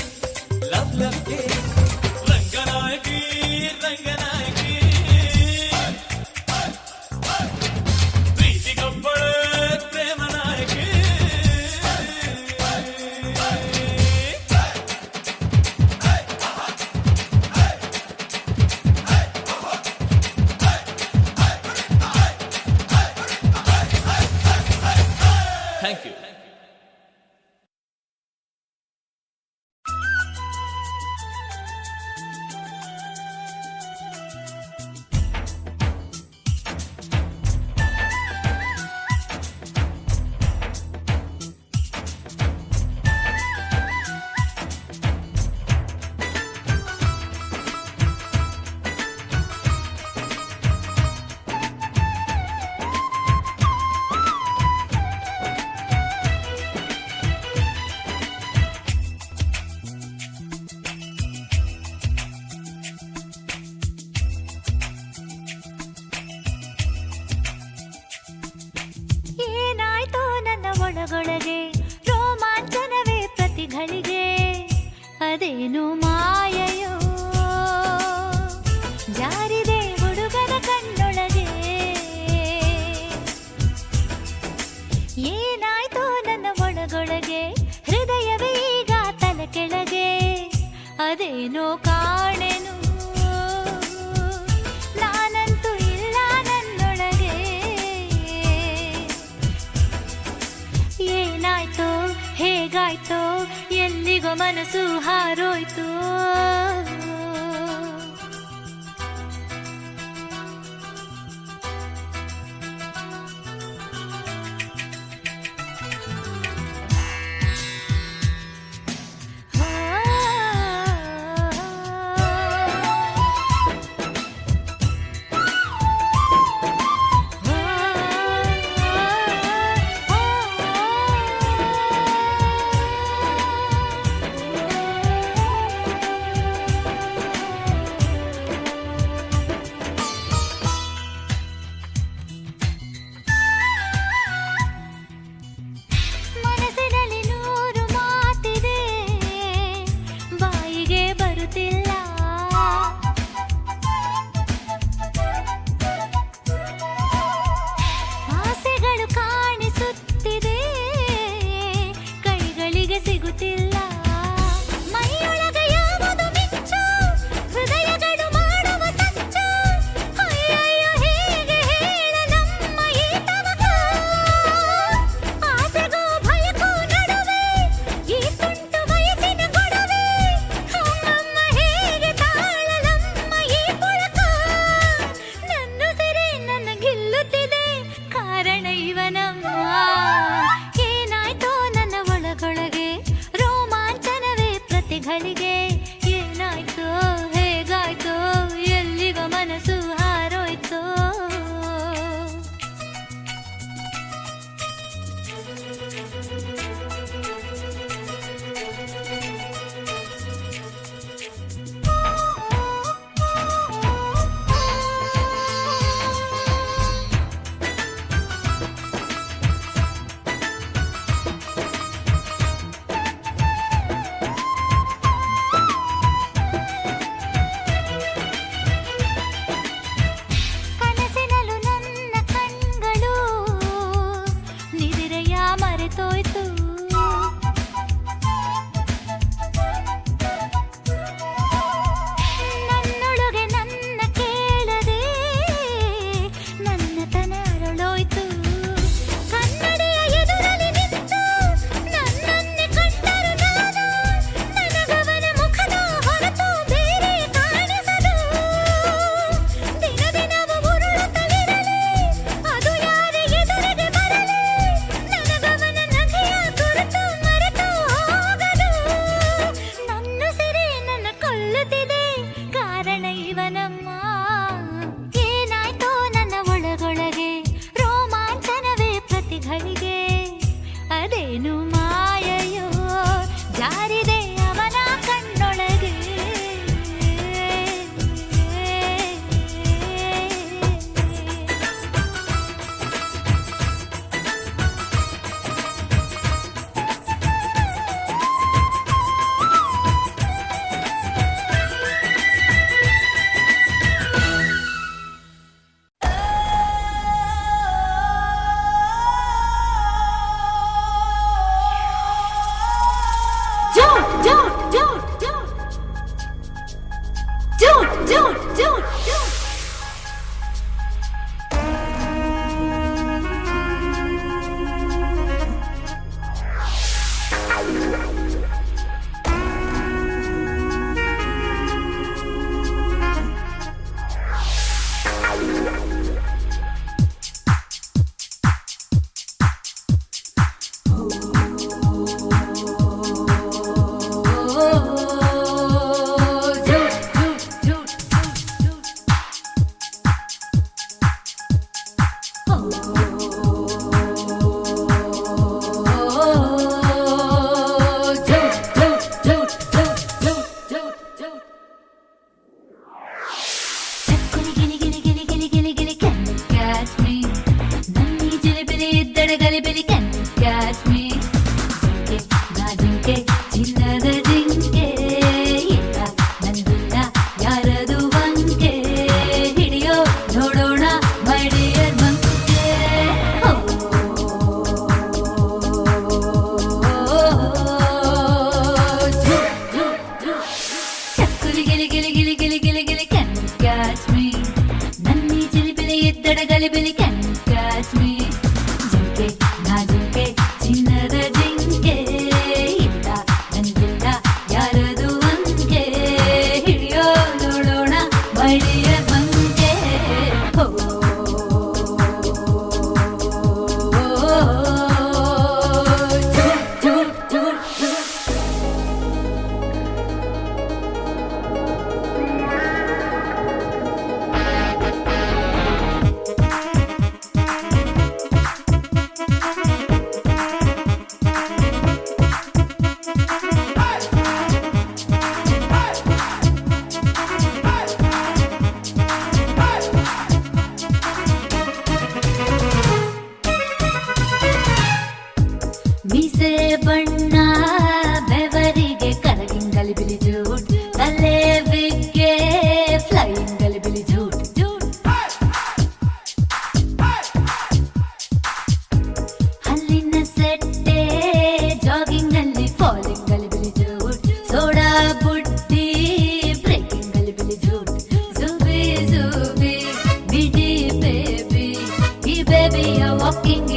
ಲವ್ ಲವ್ಗೆ ರಂಗನಾಯಕಿ ರಂಗನಾಯಕಿ ಪ್ರೀತಿಗೊಬ್ಬಳೆ ಪ್ರೇಮ ನಾಯಕಿ ಥ್ಯಾಂಕ್ ಯು ಒಳಗೊಳಗೆ ರೋಮಾಂಚನವೇ ಪ್ರತಿಗಳಿಗೆ ಅದೇನು ಮಾಯೆಯೋ ಜಾರಿದೆ ಹುಡುಗನ ಕಣ್ಣೊಳಗೆ ಏನಾಯ್ತೋ ನನ್ನ ಒಳಗೊಳಗೆ ಹೃದಯವೇ ಅದೇನೋ ಕಾಣೆನು ನಾನಂತೂ ಇಲ್ಲ ನನ್ನೊಳಗೆ ಏನಾಯ್ತೋ ಹೇಗಾಯ್ತೋ ಎಲ್ಲಿಗೋ ಮನಸ್ಸು ಹಾರೋಯ್ತು ಮನಸ್ಸಿನಲ್ಲಿ ನೂರು ಮಾತಿದೆ ಬಾಯಿಗೆ ಬರುತ್ತಿಲ್ಲ ಆಸೆಗಳು ಕಾಣಿಸುತ್ತಿದೆ ಕೈಗಳಿಗೆ ಸಿಗುತ್ತಿಲ್ಲ ಮೈಯೊಳಗೆ ಯಾವುದು ಮಿಂಚು ಹೃದಯಗಳು ಮಾಡುವ ಸಂಚು ಅಯ್ಯಯ್ಯೋ ಹೇಗೆ ಹೇಳಲಮ್ಮ ಈ ತವಕ ಆಸೆಗೂ ಭಯಕ್ಕೂ ನಡುವೆ ಈ ತುಂಟು ವಯಸ್ಸಿನ ಗೊಡವೆ ಅಮ್ಮಮ್ಮ ಹೇಗೆ ತಾಳಲಮ್ಮ ಈ ಪುಳಕ ನನ್ನ ಸೆರೆ ನನ್ನ ಗಿಲ್ಲುತ್ತಿದೆ ಕಾರಣ ಇವನಮ್ಮ ಏನಾಯ್ತೋ ನನ್ನ ಒಳಗೊಳಗೆ ರೋಮಾಂಚನವೇ ಪ್ರತಿಗಳಿಗೆ ಏನಾಯ್ತೋ ಹೇಗಾಯ್ತೋ ಎಲ್ಲಿಗ ಮನಸ್ಸು ಹಾರೋಯ್ತೋ ಕನಸಿನಲ್ಲೂ ನನ್ನ ಕಣ್ಗಳು ನಿದಿರೆಯ ಮರೆತೋಯ್ತು ನನ್ನೊಳಗೆ ನನ್ನ ಕೇಳದೆ ನನ್ನ ತನ ಅರಳೋಯ್ತು ಕನ್ನಡಿಯ ಎದುರಲ್ಲಿ ನಿಂತು ನನ್ನನ್ನೇ ಕಂಡರು ನಾನು ನನಗವನ ಮುಖದ ಹೊರತು ಬೇರೆ ಕಾಣಿಸದು ದಿನ ದಿನವೂ ಉರುಳುತ್ತಲಿರಲಿ ಅದು ಯಾರೇ ಎದುರಿಗೆ ಬರಲಿ ನನಗವನ ನಗೆಯ ಗುರುತು ಮರೆತು ಹೋಗದು ನನ್ನ ಸೆರೆ ನನ್ನ ಕೊಲ್ಲುತ್ತಿದೆ ಕಾರಣ ಇವನಮ್ಮ ಏನಾಯ್ತೋ ನನ್ನ ಒಳಗೊಳಗೆ ರೋಮಾಂಚನವೇ ಪ್ರತಿಗಳಿಗೆ ಅದೇನು ಮಾಯೆಯೋ ಜಾರಿದೆ ಅವನ ಕಣ್ಣೊಳಗೆ ಬಣ್ಣ ಬೆವರಿಗೆ ಕರಗಿನ ಗಲಿಬಿಲಿ ಜೂಟ್ ತಲೆ ಬಿಗ್ಗೆ ಫ್ಲೈಯಿಂಗ್ ಗಲಿಬಿಲಿ ಜೂಟ್ ಹಲ್ಲಿನ ಸೆಟ್ಟೆ ಜಾಗಿಂಗ್ ನಲ್ಲಿ ಫಾಲಿಂಗ್ ಗಲಿಬಿಲಿ ಜೂಟ್ ಸೋಡಾ ಬುಟ್ಟಿ ಬ್ರೇಕಿಂಗ್ ಗಲಿಬಿಲಿ ಜೂಟ್ ಜೂಬಿ ಜೂಬಿ ಬಿಡಿ ಬೇಬಿ ಈ ಬೇಬಿಯ ವಾಕಿಂಗ್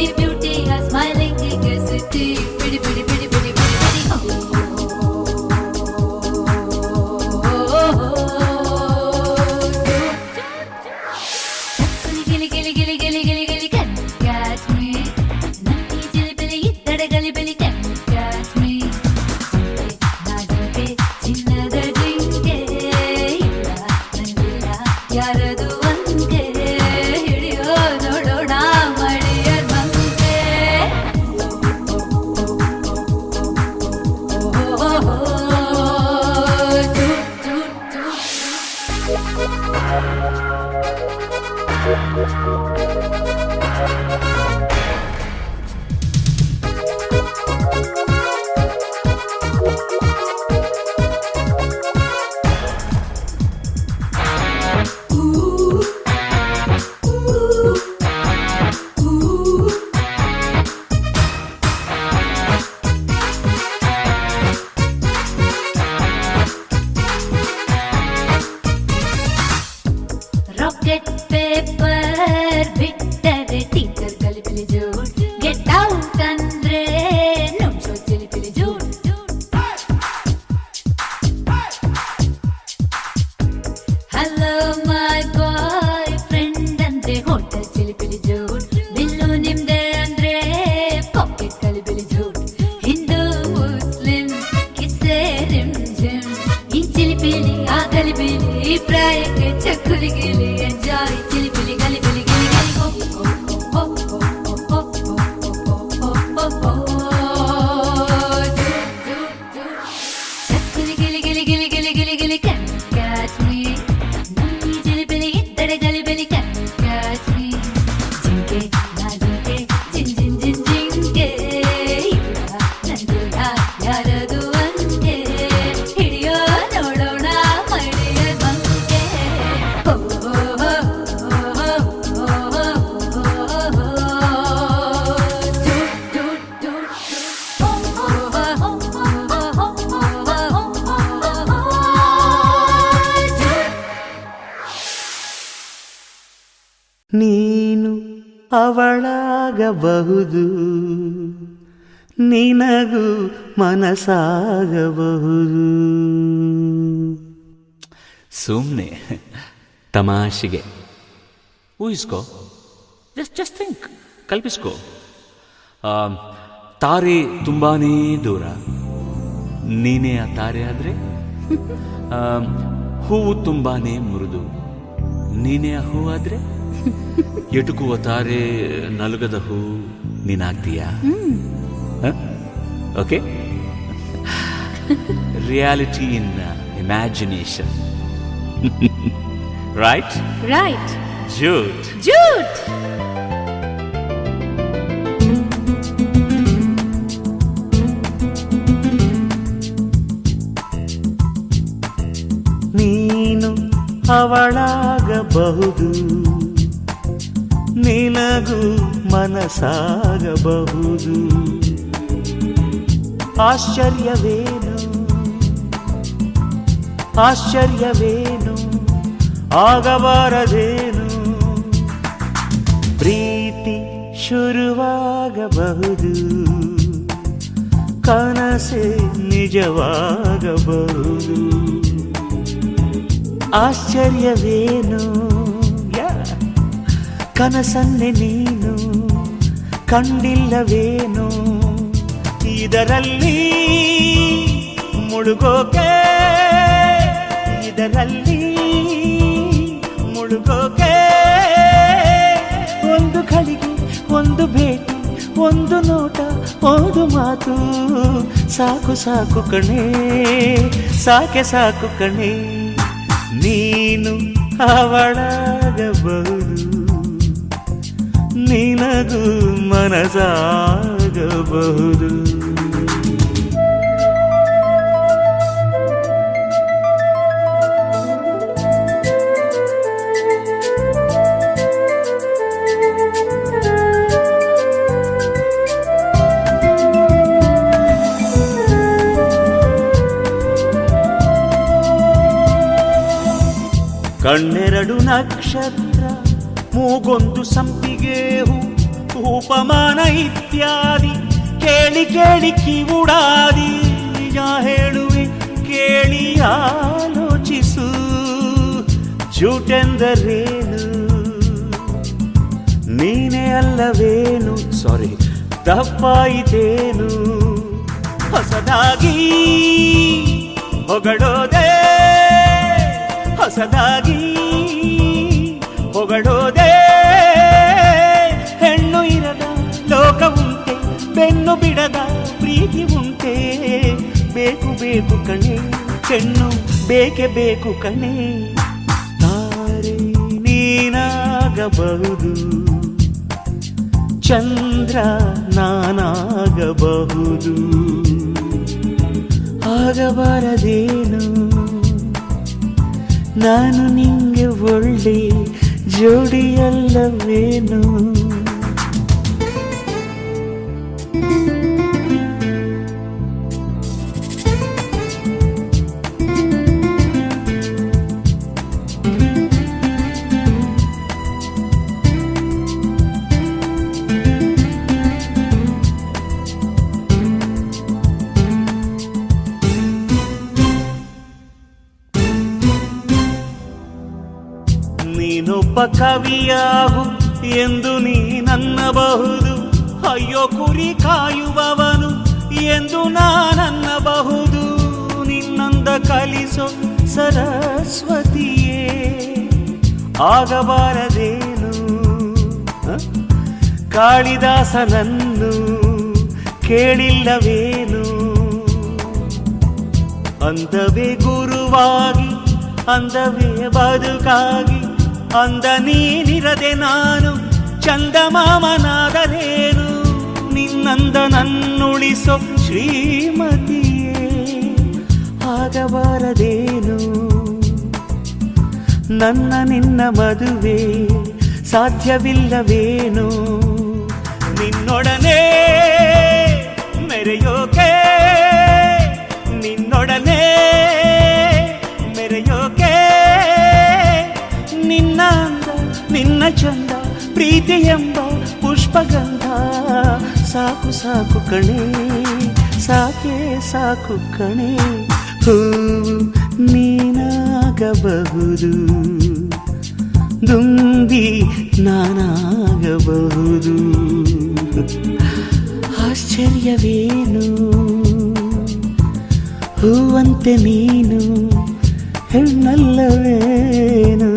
ಈ ಬ್ಯೂಟಿಯ ಸ್ಮೈಲಿಂಗ್ ಸಿಟಿ ಬಿಡಿ ಬಿಡಿ ಬಿಡಿ ಬಿಡಿ ಬಿಡಿ ಬಿಡಿ ಗಿಲಿ ಗಿಲಿ ಗಿಲಿ ಗಿಲಿ ಗಿಲಿ ಗಿಲಿ ಕ್ಯಾನ್ ಕ್ಯಾಚ್ ಮೀ ನನ್ನಿ ಜಿಲಿಬಿಲಿ ಇದ್ದಡೆ ಗಲಿಬಿಲಿ ಕ್ಯಾನ್ ಕ್ಯಾಚ್ ಮೀ ನಾಡಿಗೆ ಚಿನ್ನದ ಜಿಂಕೆ ಇಲ್ಲ ನಂಗಿಲ್ಲ ಯಾರದು ಒಂದೇ ಹಿಡಿಯೋ ನೋಡೋಣ ಮಡಿಯರ್ ಬಂಕೆ ರಾಕೆಟ್ ಪೇಪರ್ ಬಿಟ್ಟರೆ ಟೀಚರ್ ಗಲಿಬಿಲಿ ಜೂಟ್ ಗೆಟ್ ಔಟ್ ಅಂದ್ರೆ ನುಡ್ಸೋ ಚಿಲಿಪಿಲಿ ಜೂಟ್ ಹಲೋ ಮೈ ಬಾಯ್ ಫ್ರೆಂಡ್ ಅಂದ್ರೆ ಹೋಟೆಲ್ ಚಿಲಿಪಿಲಿ ಜೂಟ್ ಬಿಲ್ಲು ನಿಮ್ದೆ ಅಂದ್ರೆ ಪಾಕೆಟ್ ಗಲಿಬಿಲಿ ಜೂಟ್ ಹಿಂದೂ ಮುಸ್ಲಿಂ ಕಿಸ್ಸೆ ರಿಮ್ ಜಿಮ್ ಈ ಚಿಲಿಪಿಲಿ ಆ ಗಲಿಬಿಲಿ ಈ ಪ್ರಾಯಕ್ಕೆ ಚಕ್ಕುಲಿ ಗಿಲಿ ಎಂಜಾಯ್ ಚಿಲಿಪಿಲಿ ಗಲಿಬಿಲಿ ಗಿಲಿ ಗಿಲಿ ಹೋ ಹೋ ಹೋ ಹೋ ಹೋ ಚಕ್ಕುಲಿ ಗಿಲಿ ಗಿಲಿ ಗಿಲಿ ಗಿಲಿ ಗಿಲಿ ಗಿಲಿ ಕ್ಯಾನ್ ಕ್ಯಾಚ್ ಮೀ ನನ್ನಿ ಜಿಲಿಬಿಲಿ ಇದ್ದಡೆ ಗಲಿಬಿಲಿ ಕ್ಯಾನ್ ಕ್ಯಾಚ್ ಮೀ ಜಿಂಕೆ ನಾ ಜಿಂಕೆ ಜಿನ್ ಜಿನ್ ಜಿನ್ ಜಿಂಕೆ ಇಲ್ಲ ನಂದಿಲ್ಲ ಯಾರದು ಒಂದೇ ಹಿಡಿಯೋ ನೋಡೋಣ ಮಡಿಯರ್ ಬಂಕೆ ಹೋ ಹೋ ನೀನು ಅವಳಾಗಬಹುದು ನಿನಗೂ ಮನಸ್ಸಾಗಬಹುದು ಸುಮ್ಮನೆ ತಮಾಷೆಗೆ ಊಹಿಸ್ಕೋ, ಜಸ್ಟ್ ಥಿಂಕ್, ಕಲ್ಪಿಸ್ಕೋ. ತಾರೆ ತುಂಬಾನೇ ದೂರ, ನೀನೇ ಆ ತಾರೆ ಆದರೆ. ಹೂವು ತುಂಬಾನೇ ಮೃದು, ನೀನೇ ಆ ಹೂವಾದ್ರೆ. ಎಟುಕುವ ತಾರೆ ನಲುಗದ ಹೂ ನೀನಾಗ್ತೀಯಾ? Okay. Reality in imagination. Right right ಜೂಟ್. ಜೂಟ್ ನೀನು ಅವಳಾಗಬಹುದು ನಿನಗೂ ಮನಸ್ಸಾಗಬಹುದು. ಆಶ್ಚರ್ಯವೇನು ಆಶ್ಚರ್ಯವೇನು ಆಗಬಾರದೇನು. ಪ್ರೀತಿ ಶುರುವಾಗಬಹುದು, ಕನಸೆ ನಿಜವಾಗಬಹುದು. ಆಶ್ಚರ್ಯವೇನು ಕನಸನ್ನೆ ನೀನು ಕಂಡಿಲ್ಲವೇನು. ಇದರಲ್ಲಿ ಮುಳುಗೋಕೆ, ಇದರಲ್ಲಿ ಮುಳುಗೋಕೆ. ಒಂದು ಘಳಿಗೆ, ಒಂದು ಭೇಟಿ, ಒಂದು ನೋಟ, ಒಂದು ಮಾತು ಸಾಕು ಸಾಕು ಕಣೆ, ಸಾಕೆ ಸಾಕು ಕಣೆ. ನೀನು ಅವಳಾಗಬಹುದು, ನಿನಗೂ ಮನಸ್ಸಾಗಬಹುದು. ನೀನಾಗಬಹುದು. ಕಣ್ಣೆರಡು ನಕ್ಷತ್ರ, ಮೂಗೊಂದು ಸಂಪಿಗೆ ಹೂ, ಉಪಮಾನ ಇತ್ಯಾದಿ ಕೇಳಿ ಕೇಳಿ ಕಿವುಡಾದಿ. ನಿಜ ಹೇಳುವೆ ಕೇಳಿ ಆಲೋಚಿಸು, ಜೂಟೆಂದರೇನು ನೀನೇ ಅಲ್ಲವೇನು, ಸಾರಿ ತಪ್ಪಾಯಿತೇನು. ಹೊಸದಾಗಿ ಹೊಗಳೋದೆ, ಹೊಸದಾಗಿ ಹೊಗಳೋದೆ. ಹೆಣ್ಣು ಇರದ ಲೋಕ ಉಂಟೆ, ಬೆನ್ನು ಬಿಡದ ಪ್ರೀತಿ ಉಂಟೆ. ಬೇಕು ಬೇಕು ಕಣೆ, ಹೆಣ್ಣು ಬೇಕೆ ಬೇಕು ಕಣೆ. ತಾರೆ ನೀನಾಗಬಹುದು, ಚಂದ್ರ ನಾನಾಗಬಹುದು. ಆಗಬಾರದೇನು ನಾನು ನಿಂಗೆ ಒಳ್ಳೆ ಜೋಡಿಯಲ್ಲವೇನು. ನೀನೊಬ್ಬ ಕವಿಯಾಗು ಎಂದು ನೀನನ್ನಬಹುದು, ಅಯ್ಯೋ ಕುರಿ ಕಾಯುವವನು ಎಂದು ನಾನನ್ನಬಹುದು. ನಿನ್ನಂದ ಕಲಿಸೋ ಸರಸ್ವತಿಯೇ ಆಗಬಾರದೇನು, ಕಾಳಿದಾಸನನ್ನು ಕೇಳಿಲ್ಲವೇನು. ಅಂದವೇ ಗುರುವಾಗಿ, ಅಂದವೇ ಬದುಕಾಗಿ, ಅಂದ ನೀನಿರದೆ ನಾನು ಚಂದಮಾಮನಾದರೇನು. ನಿನ್ನಂದ ನನ್ನುಳಿಸೋ ಶ್ರೀಮತಿಯೇ ಆಗಬಾರದೇನು. ನನ್ನ ನಿನ್ನ ಮದುವೆ ಸಾಧ್ಯವಿಲ್ಲವೇನು. ನಿನ್ನೊಡನೆ ಮೆರೆಯೋಕೆ, ನಿನ್ನೊಡನೆ ಮೆರೆಯೋಕೆ. ನಿನ್ನ ಅಂದ ನಿನ್ನ ಚಂದ ಪ್ರೀತಿ ಎಂಬ ಪುಷ್ಪಗಂಧ ಸಾಕು ಸಾಕು ಕಣೆ, ಸಾಕೆ ಸಾಕು ಕಣೆ. ಹೂ ನೀನಾಗಬಹುದು, ದುಂಬಿ ನಾನಾಗಬಹುದು. ಆಶ್ಚರ್ಯವೇನು ಹೂವಂತೆ ನೀನು ಹೆಣ್ಣಲ್ಲವೇನು.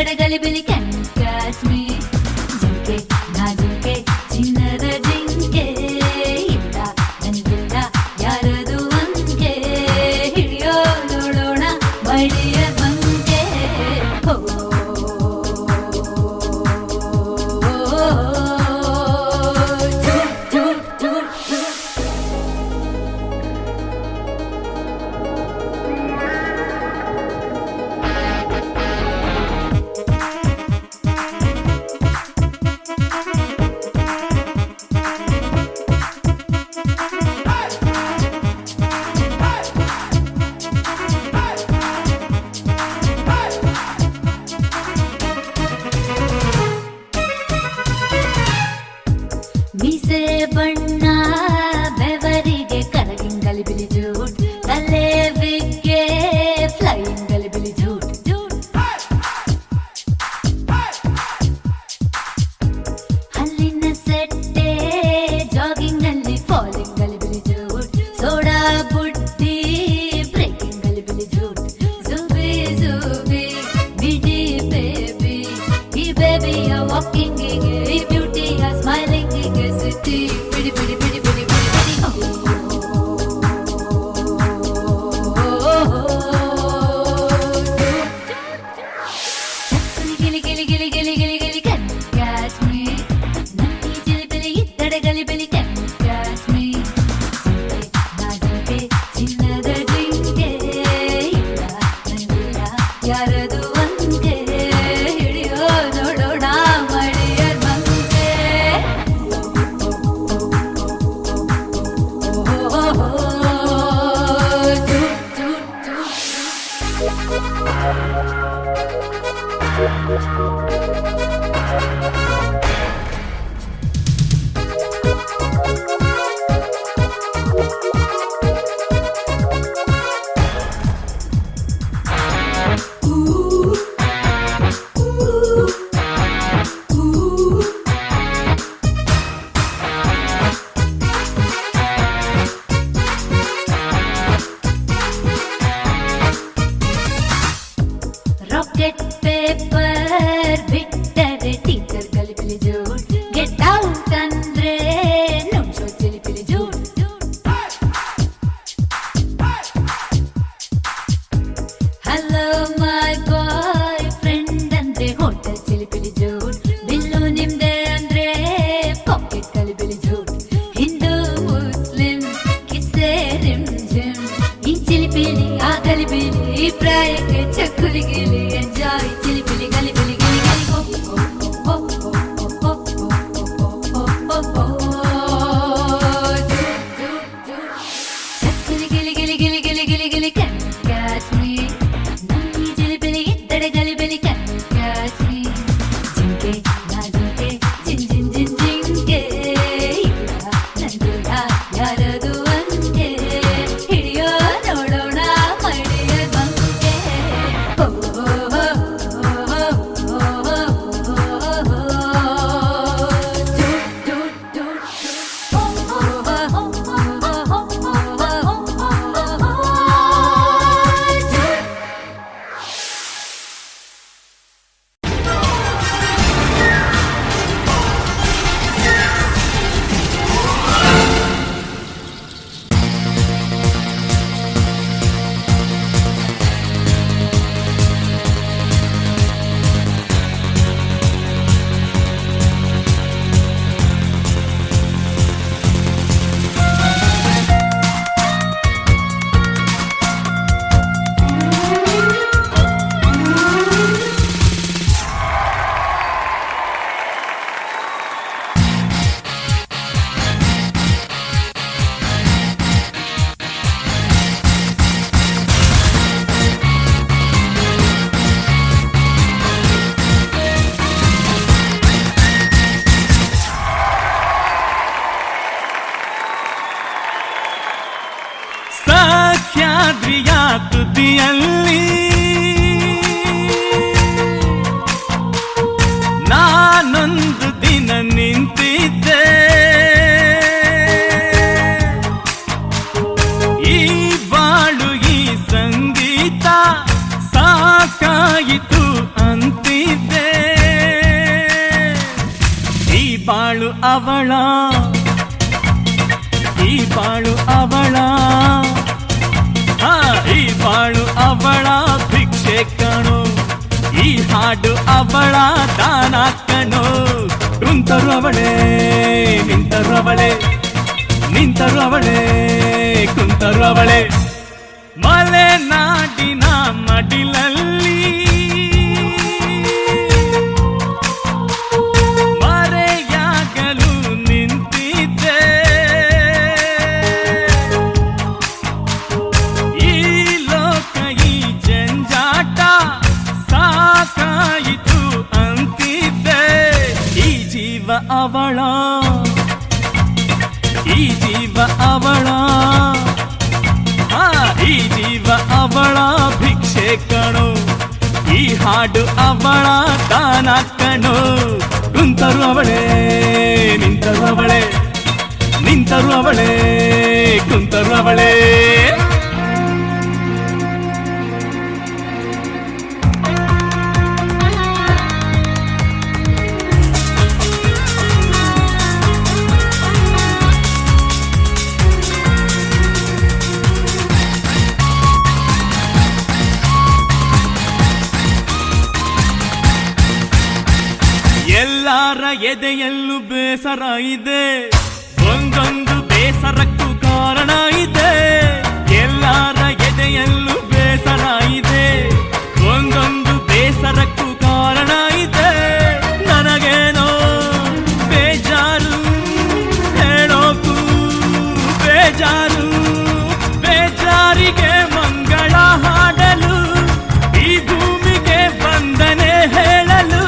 ಇತ್ತಡೆ ಗಲಿಬಿಲಿ can you catch me ಜಿಂಕೆ ನಾ ಜಿಂಕೆ ಚಿನ್ನದ ಜಿಂಕೆ ಇಲ್ಲ ನನಗಿಲ್ಲ ಯಾರದು ಅಂಕೆ ಹಿಡಿಯೋ ನೋಡೋಣ ಮಡಿಯ ಬಂಕೆ ಹೋ ಮೀಸೆ ಬಣ್ಣ ಬೆವರಿಗೆ ಕರಗಿನ ಗಲಿಬಿಲಿ ಜೂಟ್ ತಲೆ ವಿಗ್ಗೆ ಫ್ಲೈಯಿಂಗ್ ಗಲಿಬಿಲಿ ಜೂಟ್ ಹಲ್ಲಿನ ಸೆಟ್ಟೆ ಜಾಗಿಂಗ್ ನಲ್ಲಿ ಫಾಲಿಂಗ್ ಗಲಿಬಿಲಿ ಜೂಟ್ ಸೋಡಾ ಬುಡ್ಡಿ ಬ್ರೇಕಿಂಗ್ ಗಲಿಬಿಲಿ ಜೂಟ್ ಜುಬಿ ಜುಬಿ ಬಿಡಿ ಬೇಬಿ ಈ ಬೇಬಿಯ ವಾಕಿಂಗ್ ಈ ಬ್ಯೂಟಿಯ ಸ್ಮೈಲಿಂಗ್ ಸಿಟಿ ಬಿಡಿ ಬಿಡಿ ಬಿಡಿ ಬಿಡಿ ಬಿಡಿ ಬಿಡಿ ಗಿಲಿ ಗಿಲಿ ಗಿಲಿ ಗಿಲಿ ಗಿಲಿ ಗಿಲಿ can you catch me ನನ್ನಿ ಜಿಲಿಬಿಲಿ ಇತ್ತಡೆ ಗಲಿಬಿಲಿ can you catch me ಜಿಂಕೆ ನಾ ಜಿಂಕೆ ಚಿನ್ನದ ಜಿಂಕೆ ಇಲ್ಲ ನನಗಿಲ್ಲ ಯಾರದು ಅಂಕೆ ಹಿಡಿಯೋ ನೋಡೋಣ ಮಡಿಯ ಬಂಕೆ ರಾಕೆಟ್ ಪೇಪರ್ ಬಿಟ್ಟರೆ ಟೀಚರ್ ಗಲಿಬಿಲಿ ಜೂಟ್ ಗೆಟ್ ಔಟ್ ಅಂದ್ರೆ ನುಂಚೋ ಚಿಲಿಪಿಲಿ ಜೂಟ್ ಹಲೋ ಮೈ ಬಾಯ್ ಫ್ರೆಂಡ್ ಅಂದ್ರೆ ಹೋಟೆಲ್ ಚಿಲಿಪಿಲಿ ಜೂಟ್ ಬಿಲ್ಲು ನಿಮ್ದೆ ಅಂದ್ರೆ ಪಾಕೆಟ್ ಗಲಿಬಿಲಿ ಜೂಟ್ ಹಿಂದೂ ಮುಸ್ಲಿಂ ಕಿಸ್ಸೆ ರಿಮ್ ಜಿಮ್ ಈ ಚಿಲಿಪಿಲಿ ಆ ಗಲಿಬಿಲಿ ಈ ಪ್ರಾಯಕ್ಕೆ ಚಕ್ಕುಲಿ ಗಿಲಿ ಎಂಜಾಯ್ ಚಿಲಿಪಿಲಿ ಗಲಿಬಿಲಿ ಗಿಲಿ ಗಿಲಿ ಹೋ ಹೋ ಹೋ ಹೋ ಹೋ ಚಕ್ಕುಲಿ ಗಿಲಿ ಗಿಲಿ ಗಿಲಿ ಗಿಲಿ ಗಿಲಿ ಗಿಲಿ can you catch me ನನ್ನಿ ಜಿಲಿಬಿಲಿ ಇತ್ತಡೆ ಗಲಿಬಿಲಿ can you catch me ಜಿಂಕೆ ನಾ ಜಿಂಕೆ ಜಿನ್ ಜಿನ್ ಜಿನ್ ಜಿಂಕೆ ಇಲ್ಲ ನನಗಿಲ್ಲ ಯಾರದು ಅಂಕೆ ಹಿಡಿಯೋ ನೋಡೋಣ ಮಡಿಯ ಬಂಕೆ ಹೋ ಸಹ್ಯಾದ್ರಿಯ ತುದಿಯಲ್ಲಿ ನಾನೊಂದು ದಿನ ನಿಂತಿದ್ದೆ, ಈ ಬಾಳು ಈ ಸಂಗೀತ ಸಾಕಾಯಿತು ಅಂತಿದ್ದೆ. ಬಾಳು ಅವಳ ಈ ಬಾಳು ಅವಳ ಈ ಬಾಳು ಅವಳ ಭಿಕ್ಷೆ ಕಣೋ ಈ ಹಾಡು ಅವಳ ದಾನ ಕಣೋ ಕುಂತರು ಅವಳೇ ನಿಂತರು ಅವಳೇ ನಿಂತರು ಅವಳೇ ಕುಂತರು ಅವಳೇ ಮಲೆನಾಡಿನ ಮಡಿಲಲ್ಲಿ ಮರೆಯಾಗಲು ನಿಂತಿದ್ದೆ ಈ ಲೋಕ ಈ ಜಂಜಾಟ ಸಾಕಾಯಿತು ಅಂತಿದ್ದೆ ಈ ಜೀವ ಅವಳ ಈ ಜೀವ ಅವಳ ಈ ಜೀವ ಅವಳ ಭಿಕ್ಷೆ ಕಣೋ ಈ ಹಾಡು ಅವಳ ದಾನ ಕಣೋ ಕುಂತರು ಅವಳೇ ನಿಂತರು ಅವಳೇ ನಿಂತರು ಅವಳೇ ಕುಂತರು ಅವಳೇ ಎಲ್ಲಾರ ಎದೆಯಲ್ಲೂ ಬೇಸರ ಇದೆ ಒಂದೊಂದು ಬೇಸರಕ್ಕೂ ಕಾರಣ ಇದೆ ಎಲ್ಲಾರ ಎದೆಯಲ್ಲೂ ಬೇಸರ ಇದೆ ಒಂದೊಂದು ಬೇಸರಕ್ಕೂ ಕಾರಣ ಇದೆ ನನಗೇನೋ ಬೇಜಾರು ಹೇಳೋಕು ಬೇಜಾರು ಬೇಜಾರಿಗೆ ಮಂಗಳ ಹಾಡಲು ಈ ಭೂಮಿಗೆ ಬಂದನೆ ಹೇಳಲು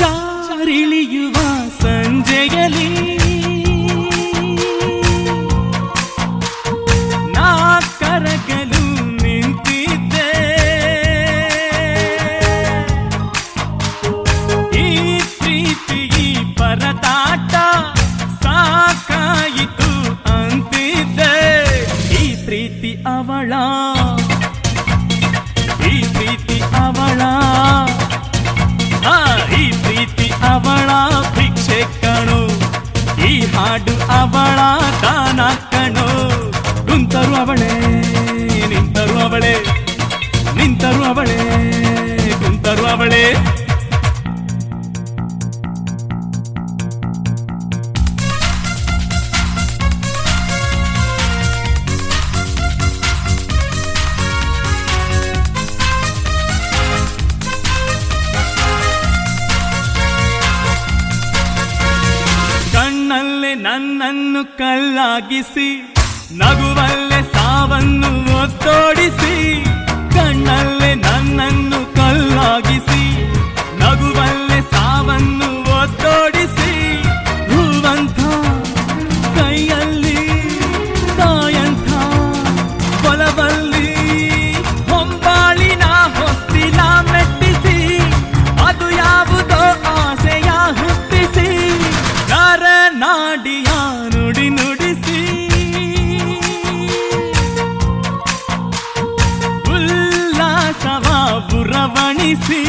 ಜಾರಿಳಿಯುವ ಸಂಜೆಯಲ್ಲಿ ನಾ ಕರಗಲು ನಿಂತಿದ್ದೆ ಈ ಪ್ರೀತಿ ಈ ಪರದಾಟ ಸಾಕಾಯಿತು ಅಂತಿದ್ದೆ ಈ ಪ್ರೀತಿ ಅವಳ ಈ ಪ್ರೀತಿ ಅವಳ ಈ ಪ್ರೀತಿ ಅವಳ ಭಿಕ್ಷೆ ಕಣೋ ಈ ಹಾಡು ಅವಳ ದಾನ ಕಣೋ ಕುಂತರು ಅವಳೇ ನಿಂತರು ಅವಳೇ ನಿಂತರು ಅವಳೇ ಕುಂತರು ಅವಳೇ ಕಣ್ಣಲ್ಲೇ ನನ್ನನ್ನು ಕಲ್ಲಾಗಿಸಿ ನಗುವಲ್ಲೇ ಸಾವನ್ನು ಒತ್ತೋಡಿಸಿ ಕಣ್ಣಲ್ಲೇ ನನ್ನನ್ನು ಕಲ್ಲಾಗಿಸಿ ನಗುವಲ್ಲೇ ಸಾವನ್ನು ಒತ್ತೋಡಿಸಿ ಹೂವಂಥ ಕೈಯಲ್ಲಿ ತಾಯಂಥ ಹೊಲವಲ್ಲಿ ಹೊಂಬಾಳಿನ ಹೊಸ್ತಿಲ ಮೆಟ್ಟಿಸಿ ಅದು ಯಾವುದೋ ಆಸೆಯ ಹುಟ್ಟಿಸಿ ನಾಡಿಯ ನುಡಿ ನುಡಿಸಿ ಉಲ್ಲಾಸವ ಬುರವಣಿಸಿ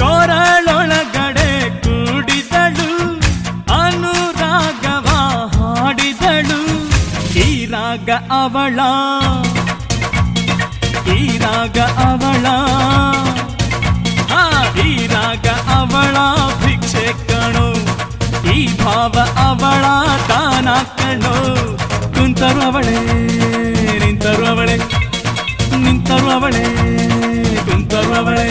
ಕೊರಳೊಳಗಡೆ ಕೂಡಿದಳು ಅನುರಾಗವ ಹಾಡಿದಳು ಈ ರಾಗ ಅವಳ ಈ ರಾಗ ಅವಳ ಈ ರಾಗ ಅವಳ ಭಿಕ್ಷೆ ಕಣೋ ಈ ಭಾವ ಅವಳ ದಾನ ಕಣೋ ಕುಂತರು ಅವಳೇ ನಿಂತರು ಅವಳೇ ನಿಂತರು ಅವಳೇ ಕುಂತರು ಅವಳೇ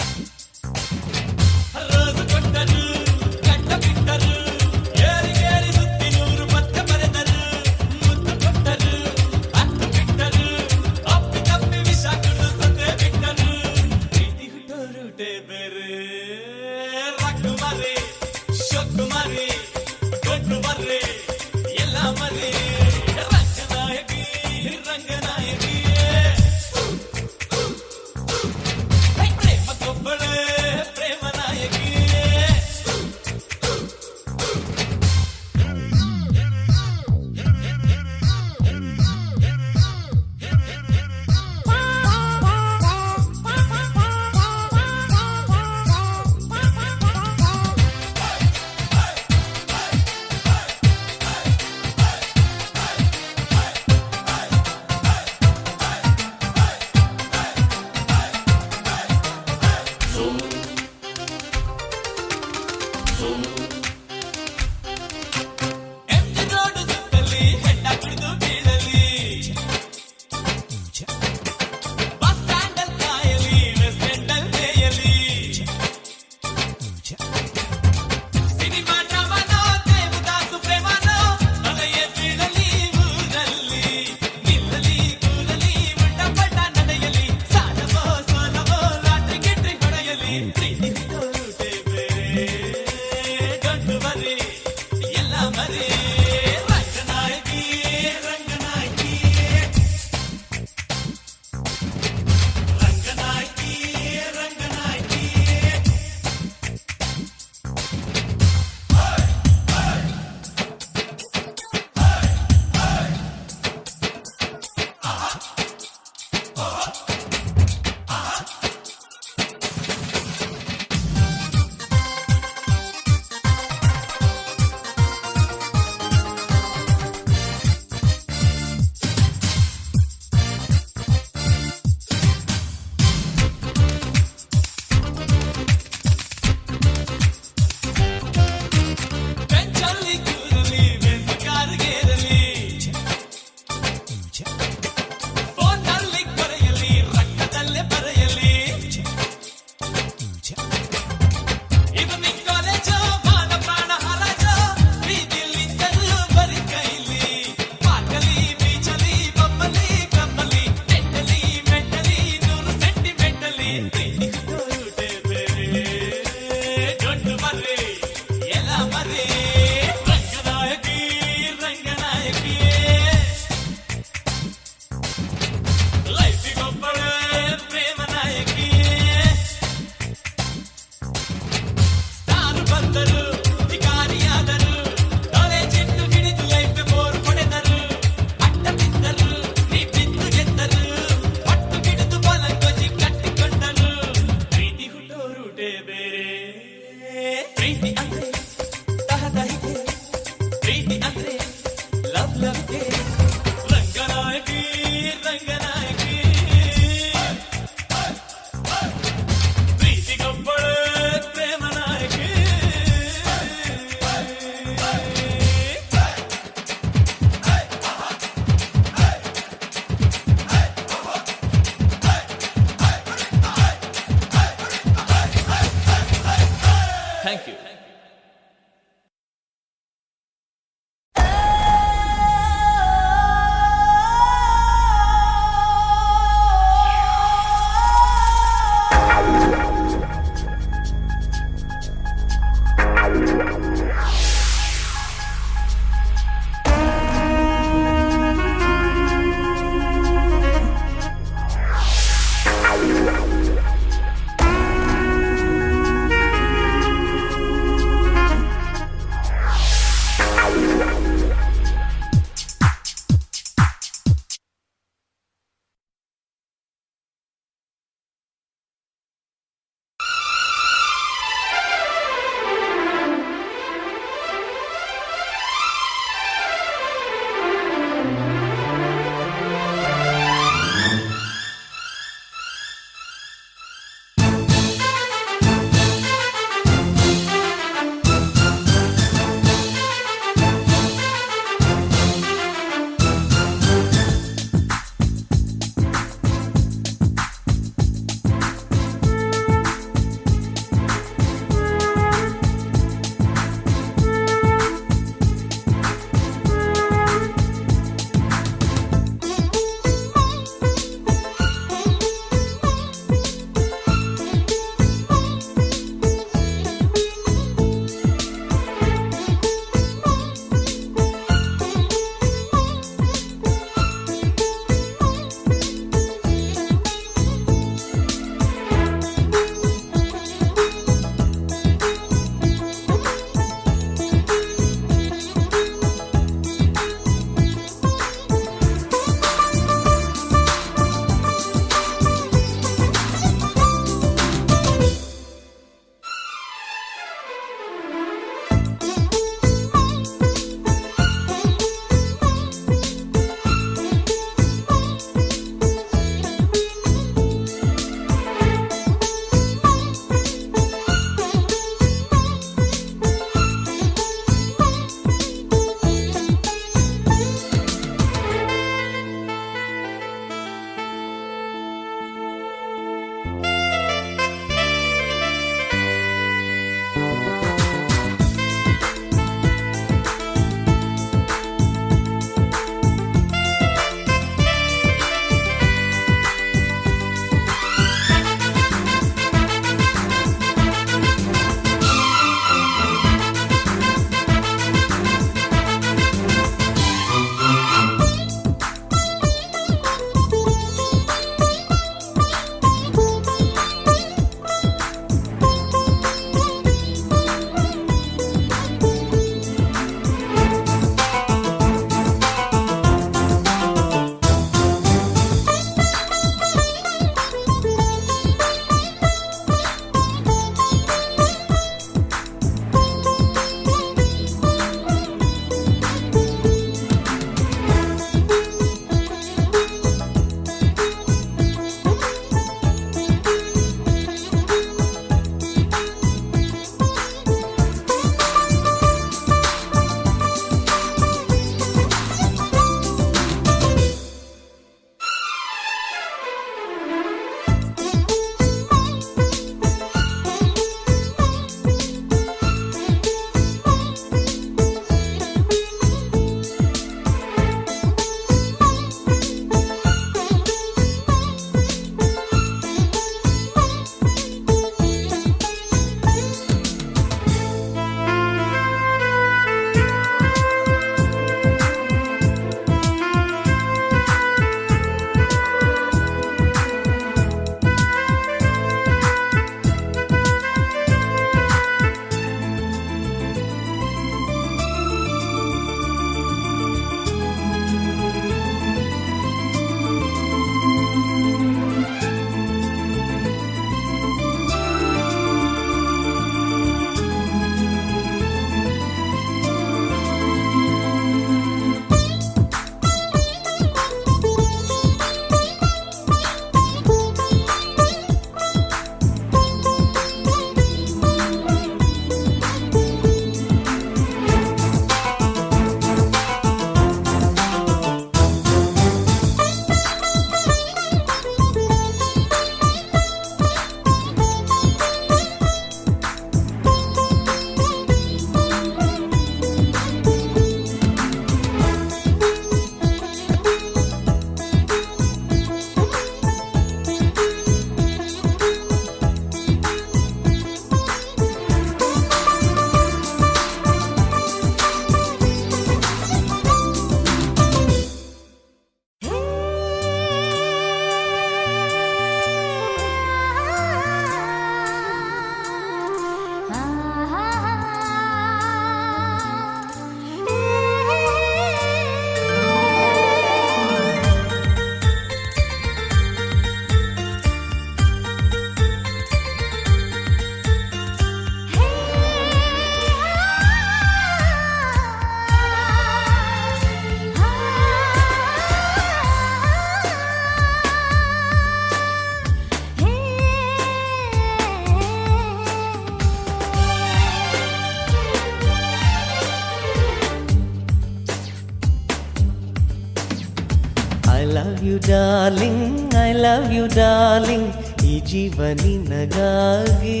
ಲವ್ ಯು ಡಾರ್ಲಿಂಗ್, ಈ ಜೀವ ನಿನಗಾಗಿ.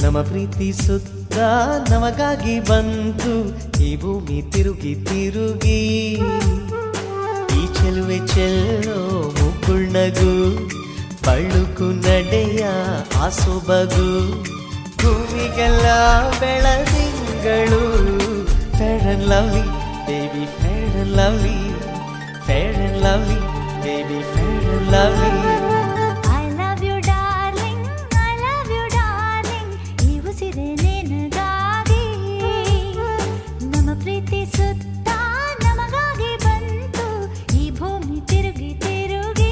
ನಮ್ಮ ಪ್ರೀತಿ ಸುತ್ತ ನಮಗಾಗಿ ಬಂತು ಈ ಭೂಮಿ ತಿರುಗಿ ತಿರುಗಿ. ಈ ಚೆಲುವೆ ಚೆಲ್ಲೋ ಮುಗುಳ್ನಗು, ಬಳುಕು ನಡೆಯ ಆ ಸೊಬಗು, ಭೂಮಿಗೆಲ್ಲ ಬೆಳದಿಂಗಳು. Fair and lovely baby, fair and lovely, fair and lovely baby, fair and lovely. I love you darling, I love you darling, ಈ ಉಸಿರೇ ನಿನಗಾಗಿ. ನಮ್ಮ ಪ್ರೀತಿ ಸುತ್ತ ನಮಗಾಗಿ ಬಂತು ಈ ಭೂಮಿ ತಿರುಗಿ ತಿರುಗಿ.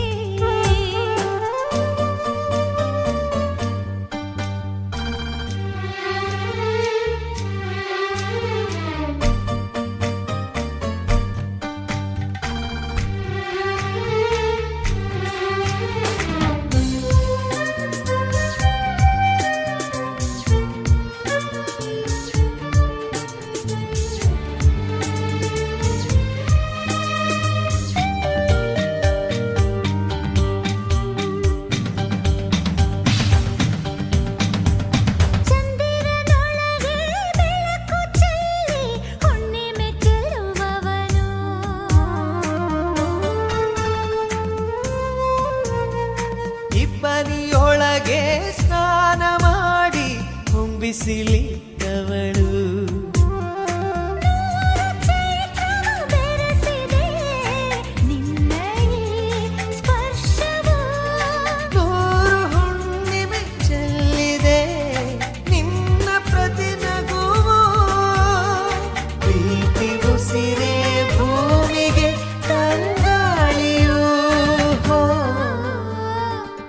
ಚಂದಿರನೊಳಗೆ ಬೆಳಕು ಚೆಲ್ಲಿ ಹುಣ್ಣಿಮೆ ಚೆಲ್ಲುವವನು. ಇಬ್ಬನಿಯೊಳಗೆ ಸ್ನಾನ ಮಾಡಿ ಹೊಂಬಿಸಿಲಿದ್ದವಳು. ಚೈತ್ರವ ಬೆರೆಸಿದೆ ನಿನ್ನ ಈ ಸ್ಪರ್ಶವು. ನೂರು ಹುಣ್ಣಿಮೆ ಚೆಲ್ಲಿದೆ ನಿನ್ನ ಪ್ರತಿನಗುವು. ಪ್ರೀತಿ ಉಸಿರೇ ಭೂಮಿಗೆ ತಂಗಾಳಿಯು.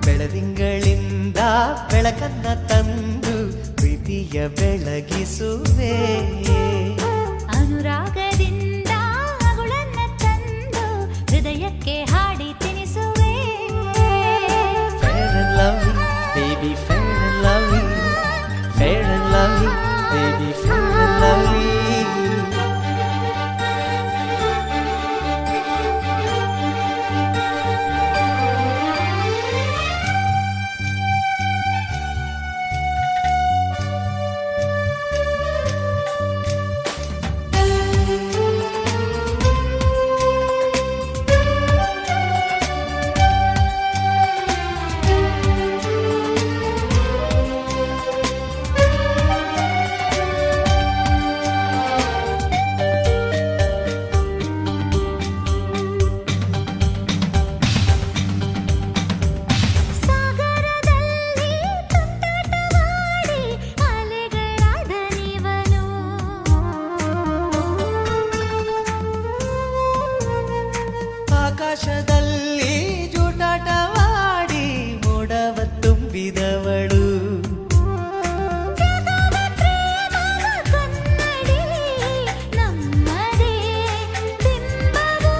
ಬೆಳದಿಂಗಳಿಂದ ಬೆಳಕನ್ನ ತಂದು ಪ್ರೀತಿಯ ಬೆಳಗಿಸುವೆ. ಅನುರಾಗದಿಂದ ಅಗುಳನ್ನ ತಂದು ಹೃದಯಕ್ಕೆ ಹಾಡಿ ತಿನಿಸುವೆ. Fair and lovely baby, fair and lovely, fair and lovely baby, fair and lovely. ಸಾಗರದಲ್ಲಿ ತುಂಟಾಟವಾಡಿ ಅಲೆಗಳಾದ ನೀವನು. ಆಕಾಶದಲ್ಲಿ ಜೂಟಾಟವಾಡಿ ಮೋಡವ ತುಂಬಿದವಳು. ಜಗವ ಪ್ರೇಮವ ಕನ್ನಡಿ ನಮ್ಮದೇ ಬಿಂಬವು.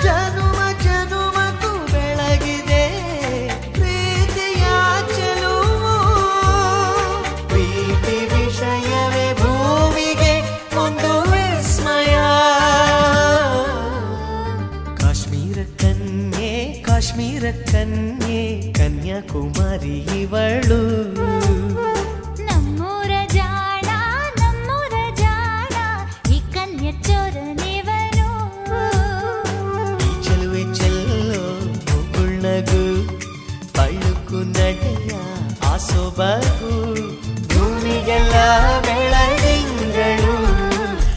ಜನುಮ ಜನುಮಕ್ಕೂ ಬೆಳಗಿದೆ ಪ್ರೀತಿಯ ಚೆಲುವು. ಪ್ರೀತಿ ವಿಷಯವೇ ಭೂಮಿಗೆ ಒಂದು ವಿಸ್ಮಯ. ಕಾಶ್ಮೀರ ಕನ್ಯೆ, ಕಾಶ್ಮೀರ ಕನ್ಯೆ, ಕನ್ಯಾಕುಮಾರಿ ಇವಳು. ನಮ್ಮೂರ ಜಾಣ, ನಮ್ಮೂರ ಜಾಣ, ಈ ಕನ್ಯ ಚೋರ ನೀವನು. ಈ ಚೆಲುವೆ ಚೆಲ್ಲೋ ಮುಗುಳ್ನಗು, ಬಳುಕು ನಡೆಯ ಆ ಸೊಬಗು, ಭೂಮಿಗೆಲ್ಲ ಬೆಳದಿಂಗಳು.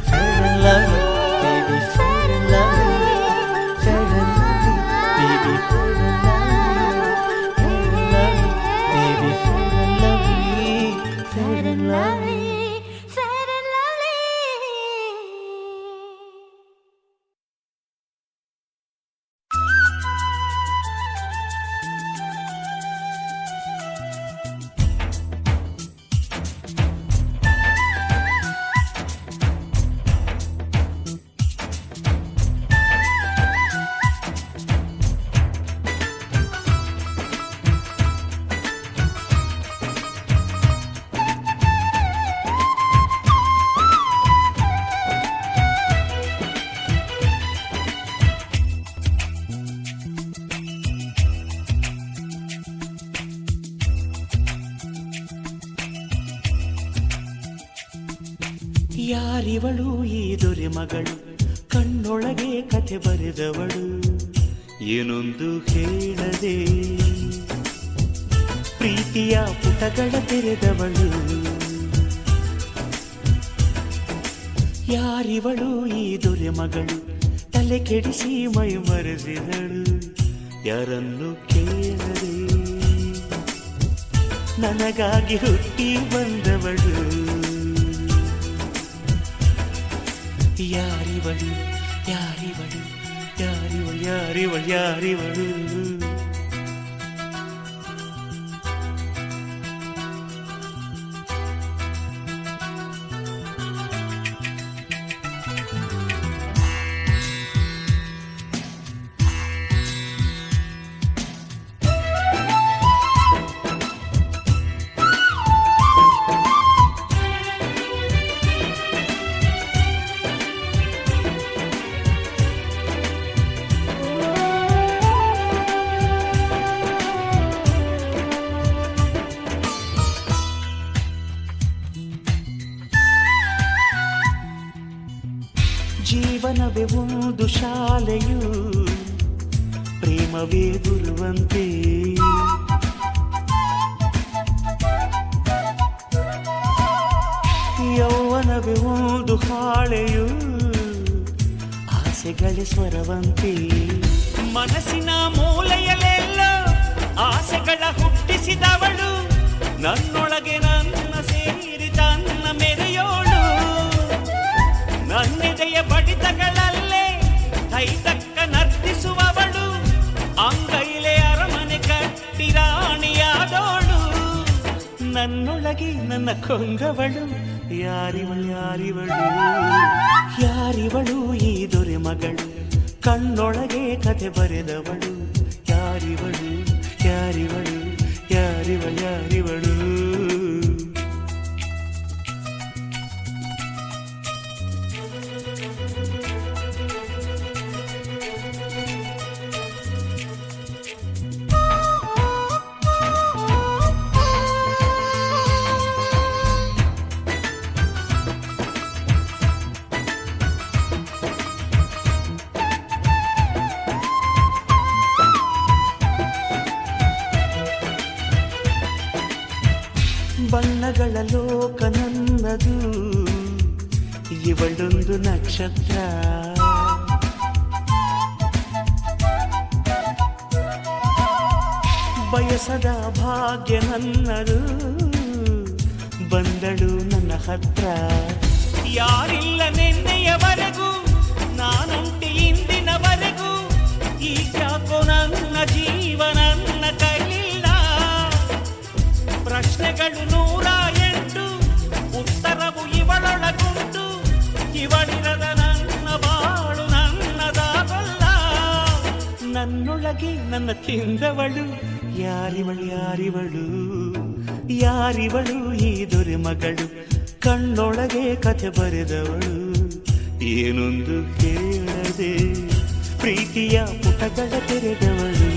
Fair and lovely baby, fair and lovely, fair and lovely baby, fair and lovely, fair and lovely baby, fair and lovely, fair and lovely. Fair and lovely. ಯಾರಿವಳು ಈ ದೊರೆ ಮಗಳು ಕಣ್ಣೊಳಗೆ ಕಥೆ ಬರೆದವಳು ಏನೊಂದು ಹೇಳದೆ ಪ್ರೀತಿಯ ಪುಟಗಳ ತೆರೆದವಳು ಯಾರಿವಳು ಈ ದೊರೆ ಮಗಳು ತಲೆ ಕೆಡಿಸಿ ಮೈ ಮರೆಸಿದಳು ಯಾರನ್ನು ಕೇಳದೆ ನನಗಾಗಿ ಹುಟ್ಟಿ ಬಂದವಳು ಯಾರಿವಳು ಯಾರಿವಳು ಯಾರಿವಳು ಯಾರಿವಳು ಯಾರಿವಳು ಜೀವನವೇ ಒಂದು ಶಾಲೆಯು ಪ್ರೇಮವೇ ಗುರುವಂತೆ ಯೌವನವೇ ಒಂದು ಹಾಳೆಯು ಆಸೆಗಳ ಸ್ವರವಂತೆ ಮನಸ್ಸಿನ ಮೂಲೆಯಲ್ಲೆಲ್ಲ ಆಸೆಗಳ ಹುಟ್ಟಿಸಿದವಳು ನನ್ನೊಳಗೆ ನನ್ನ ಸೇರಿ ತನ್ನ ಮೆರೆಯೋಳು ನನ್ನೆದೆಯ ಬಡಿತಗಳಲ್ಲೇ ಕೈತಕ್ಕ ನರ್ತಿಸುವವಳು ಅಂಗೈಲೆ ಅರಮನೆ ಕಟ್ಟಿ ರಾಣಿಯಾದೋಳು ನನ್ನೊಳಗೆ ನನ್ನ ಕೊಂಗವಳು ಯಾರಿವಳು ಯಾರಿವಳು ಯಾರಿವಳು ಈ ದೊರೆ ಮಗಳು ಕಣ್ಣೊಳಗೆ ಕಥೆ ಬರೆದವಳು ಯಾರಿವಳು ಯಾರಿವಳು ಯಾರಿವಳು ಯಾರಿವಳು ಬಣ್ಣಗಳ ಲೋಕ ನನ್ನದು ಇವಳೊಂದು ನಕ್ಷತ್ರ ಬಯಸದ ಭಾಗ್ಯ ನನ್ನದು ಬಂದಳು ನನ್ನ ಹತ್ರ ಯಾರಿಲ್ಲ ನಿನ್ನೆಯವರೆಗೂ ನಾನುಂಟಿ ಇಂದಿನವರೆಗೂ ಈಗ್ಯಾಕೋ ನನ್ನ ಜೀವ ನನ್ನ ಕೈಲಿಲ್ಲ ಪ್ರಶ್ನೆಗಳು 108 ಉತ್ತರವು ಇವಳೊಳಗುಂಟು ಇವಳಿರದ ನನ್ನ ಬಾಳು ನನ್ನದಾಗಲ್ಲ ನನ್ನೊಳಗೆ ನನ್ನ ತಿಂದವಳು ಯಾರಿವಳು ಯಾರಿವಳು ಯಾರಿವಳು ಈ ದೊರೆ ಮಗಳು ಕಣ್ಣೊಳಗೆ ಕಥೆ ಬರೆದವಳು ಏನೊಂದು ಕೇಳದೆ ಪ್ರೀತಿಯ ಪುಟಗಳ ತೆರೆದವಳು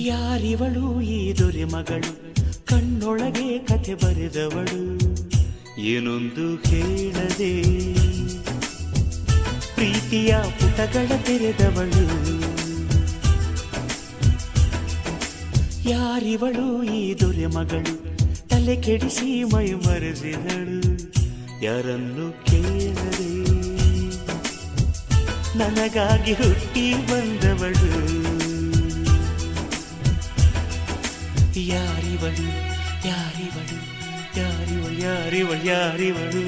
ಯಾರಿವಳು ಈ ದೊರೆ ಮಗಳು ಕಣ್ಣೊಳಗೆ ಕಥೆ ಬರೆದವಳು ಏನೊಂದು ಹೇಳದೆ ಪ್ರೀತಿಯ ಪುಟಗಳ ತೆರೆದವಳು ಯಾರಿವಳು ಈ ದೊರೆ ಮಗಳು ತಲೆ ಕೆಡಿಸಿ ಮೈ ಮರೆಸಿದಳು ಯಾರನ್ನು ಕೇಳದೆ ನನಗಾಗಿ ಹುಟ್ಟಿ ಬಂದವಳು ಯಾರಿವಳು ಯಾರಿವಳು ಯಾರಿವಳು ಯಾರಿವಳು ಯಾರಿವಳು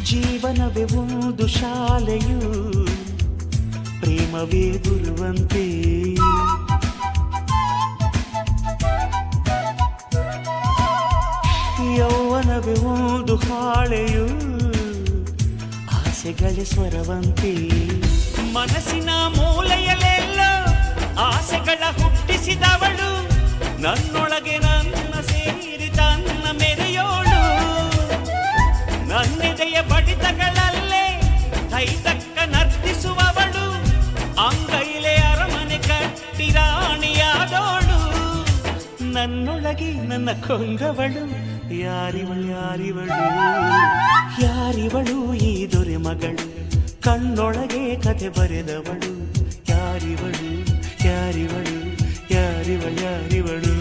ಜೀವನವೇ ಒಂದು ಶಾಲೆಯು ಪ್ರೇಮವೇ ಗುರುವಂತೆ ಯೌವನವೇ ಒಂದು ಹಾಳೆಯು ಆಸೆಗಳೇ ಸ್ವರವಂತೆ ಮನಸ್ಸಿನ ಮೂಲೆಯಲ್ಲೆಲ್ಲ ಆಸೆಗಳ ಹುಟ್ಟಿಸಿದವಳು ನನ್ನೊಳಗೆ ನನ್ನ ಸೇರಿ ತನ್ನ ಮೆರೆಯೋಳು ನನ್ನೆದೆಯ ಬಡಿತಗಳಲ್ಲೇ ಕೈತಕ್ಕ ನರ್ತಿಸುವವಳು ಅಂಗೈಲೆ ಅರಮನೆ ಕಟ್ಟಿ ರಾಣಿಯಾದವಳು ನನ್ನೊಳಗೆ ನನ್ನ ಕೊಂದವಳು ಯಾರಿವಳು ಯಾರಿವಳು ಯಾರಿವಳು ಈ ದೊರೆ ಮಗಳು ಕಣ್ಣೊಳಗೆ ಕತೆ ಬರೆದವಳು ಯಾರಿವಳು ಯಾರಿವಳು ಯಾರಿವಳು ಯಾರಿವಳು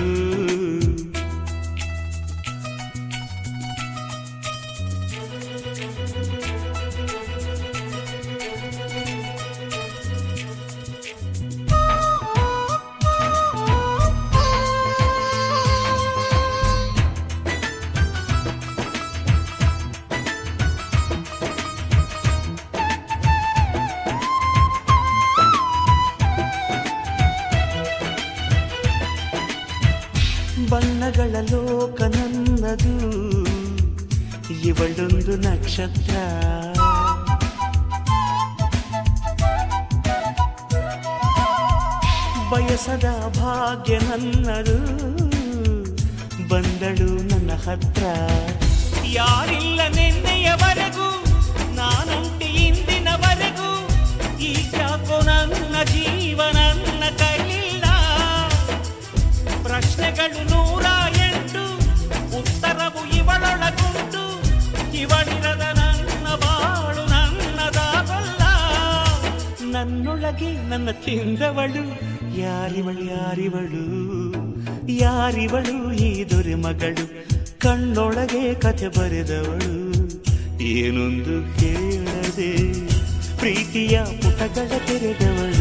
ಬಣ್ಣಗಳ ಲೋಕ ನನ್ನದು ಇವಳೊಂದು ನಕ್ಷತ್ರ ಬಯಸದ ಭಾಗ್ಯ ನನ್ನದು ಬಂದಳು ನನ್ನ ಹತ್ರ ಯಾರಿಲ್ಲ ನಿನ್ನೆಯವರೆಗೂ ನಾನುಂಟಿ ಇಂದಿನವರೆಗೂ ಈಗಾಕೋ ನನ್ನ ಜೀವ ನನ್ನ ಕೈಲಿಲ್ಲ ಪ್ರಶ್ನೆಗಳು 108 ಉತ್ತರವು ಇವಳೊಳಗುಂಟು ಇವಳಿರದ ನನ್ನ ಬಾಳು ನನ್ನದಾಗಲ್ಲ ನನ್ನೊಳಗೆ ನನ್ನ ತಿಂದವಳು ಯಾರಿವಳು ಯಾರಿವಳು ಯಾರಿವಳು ಈ ದೊರೆ ಮಗಳು ಕಣ್ಣೊಳಗೆ ಕಥೆ ಬರೆದವಳು ಏನೊಂದು ಕೇಳದೆ ಪ್ರೀತಿಯ ಪುಟಗಳ ತೆರೆದವಳು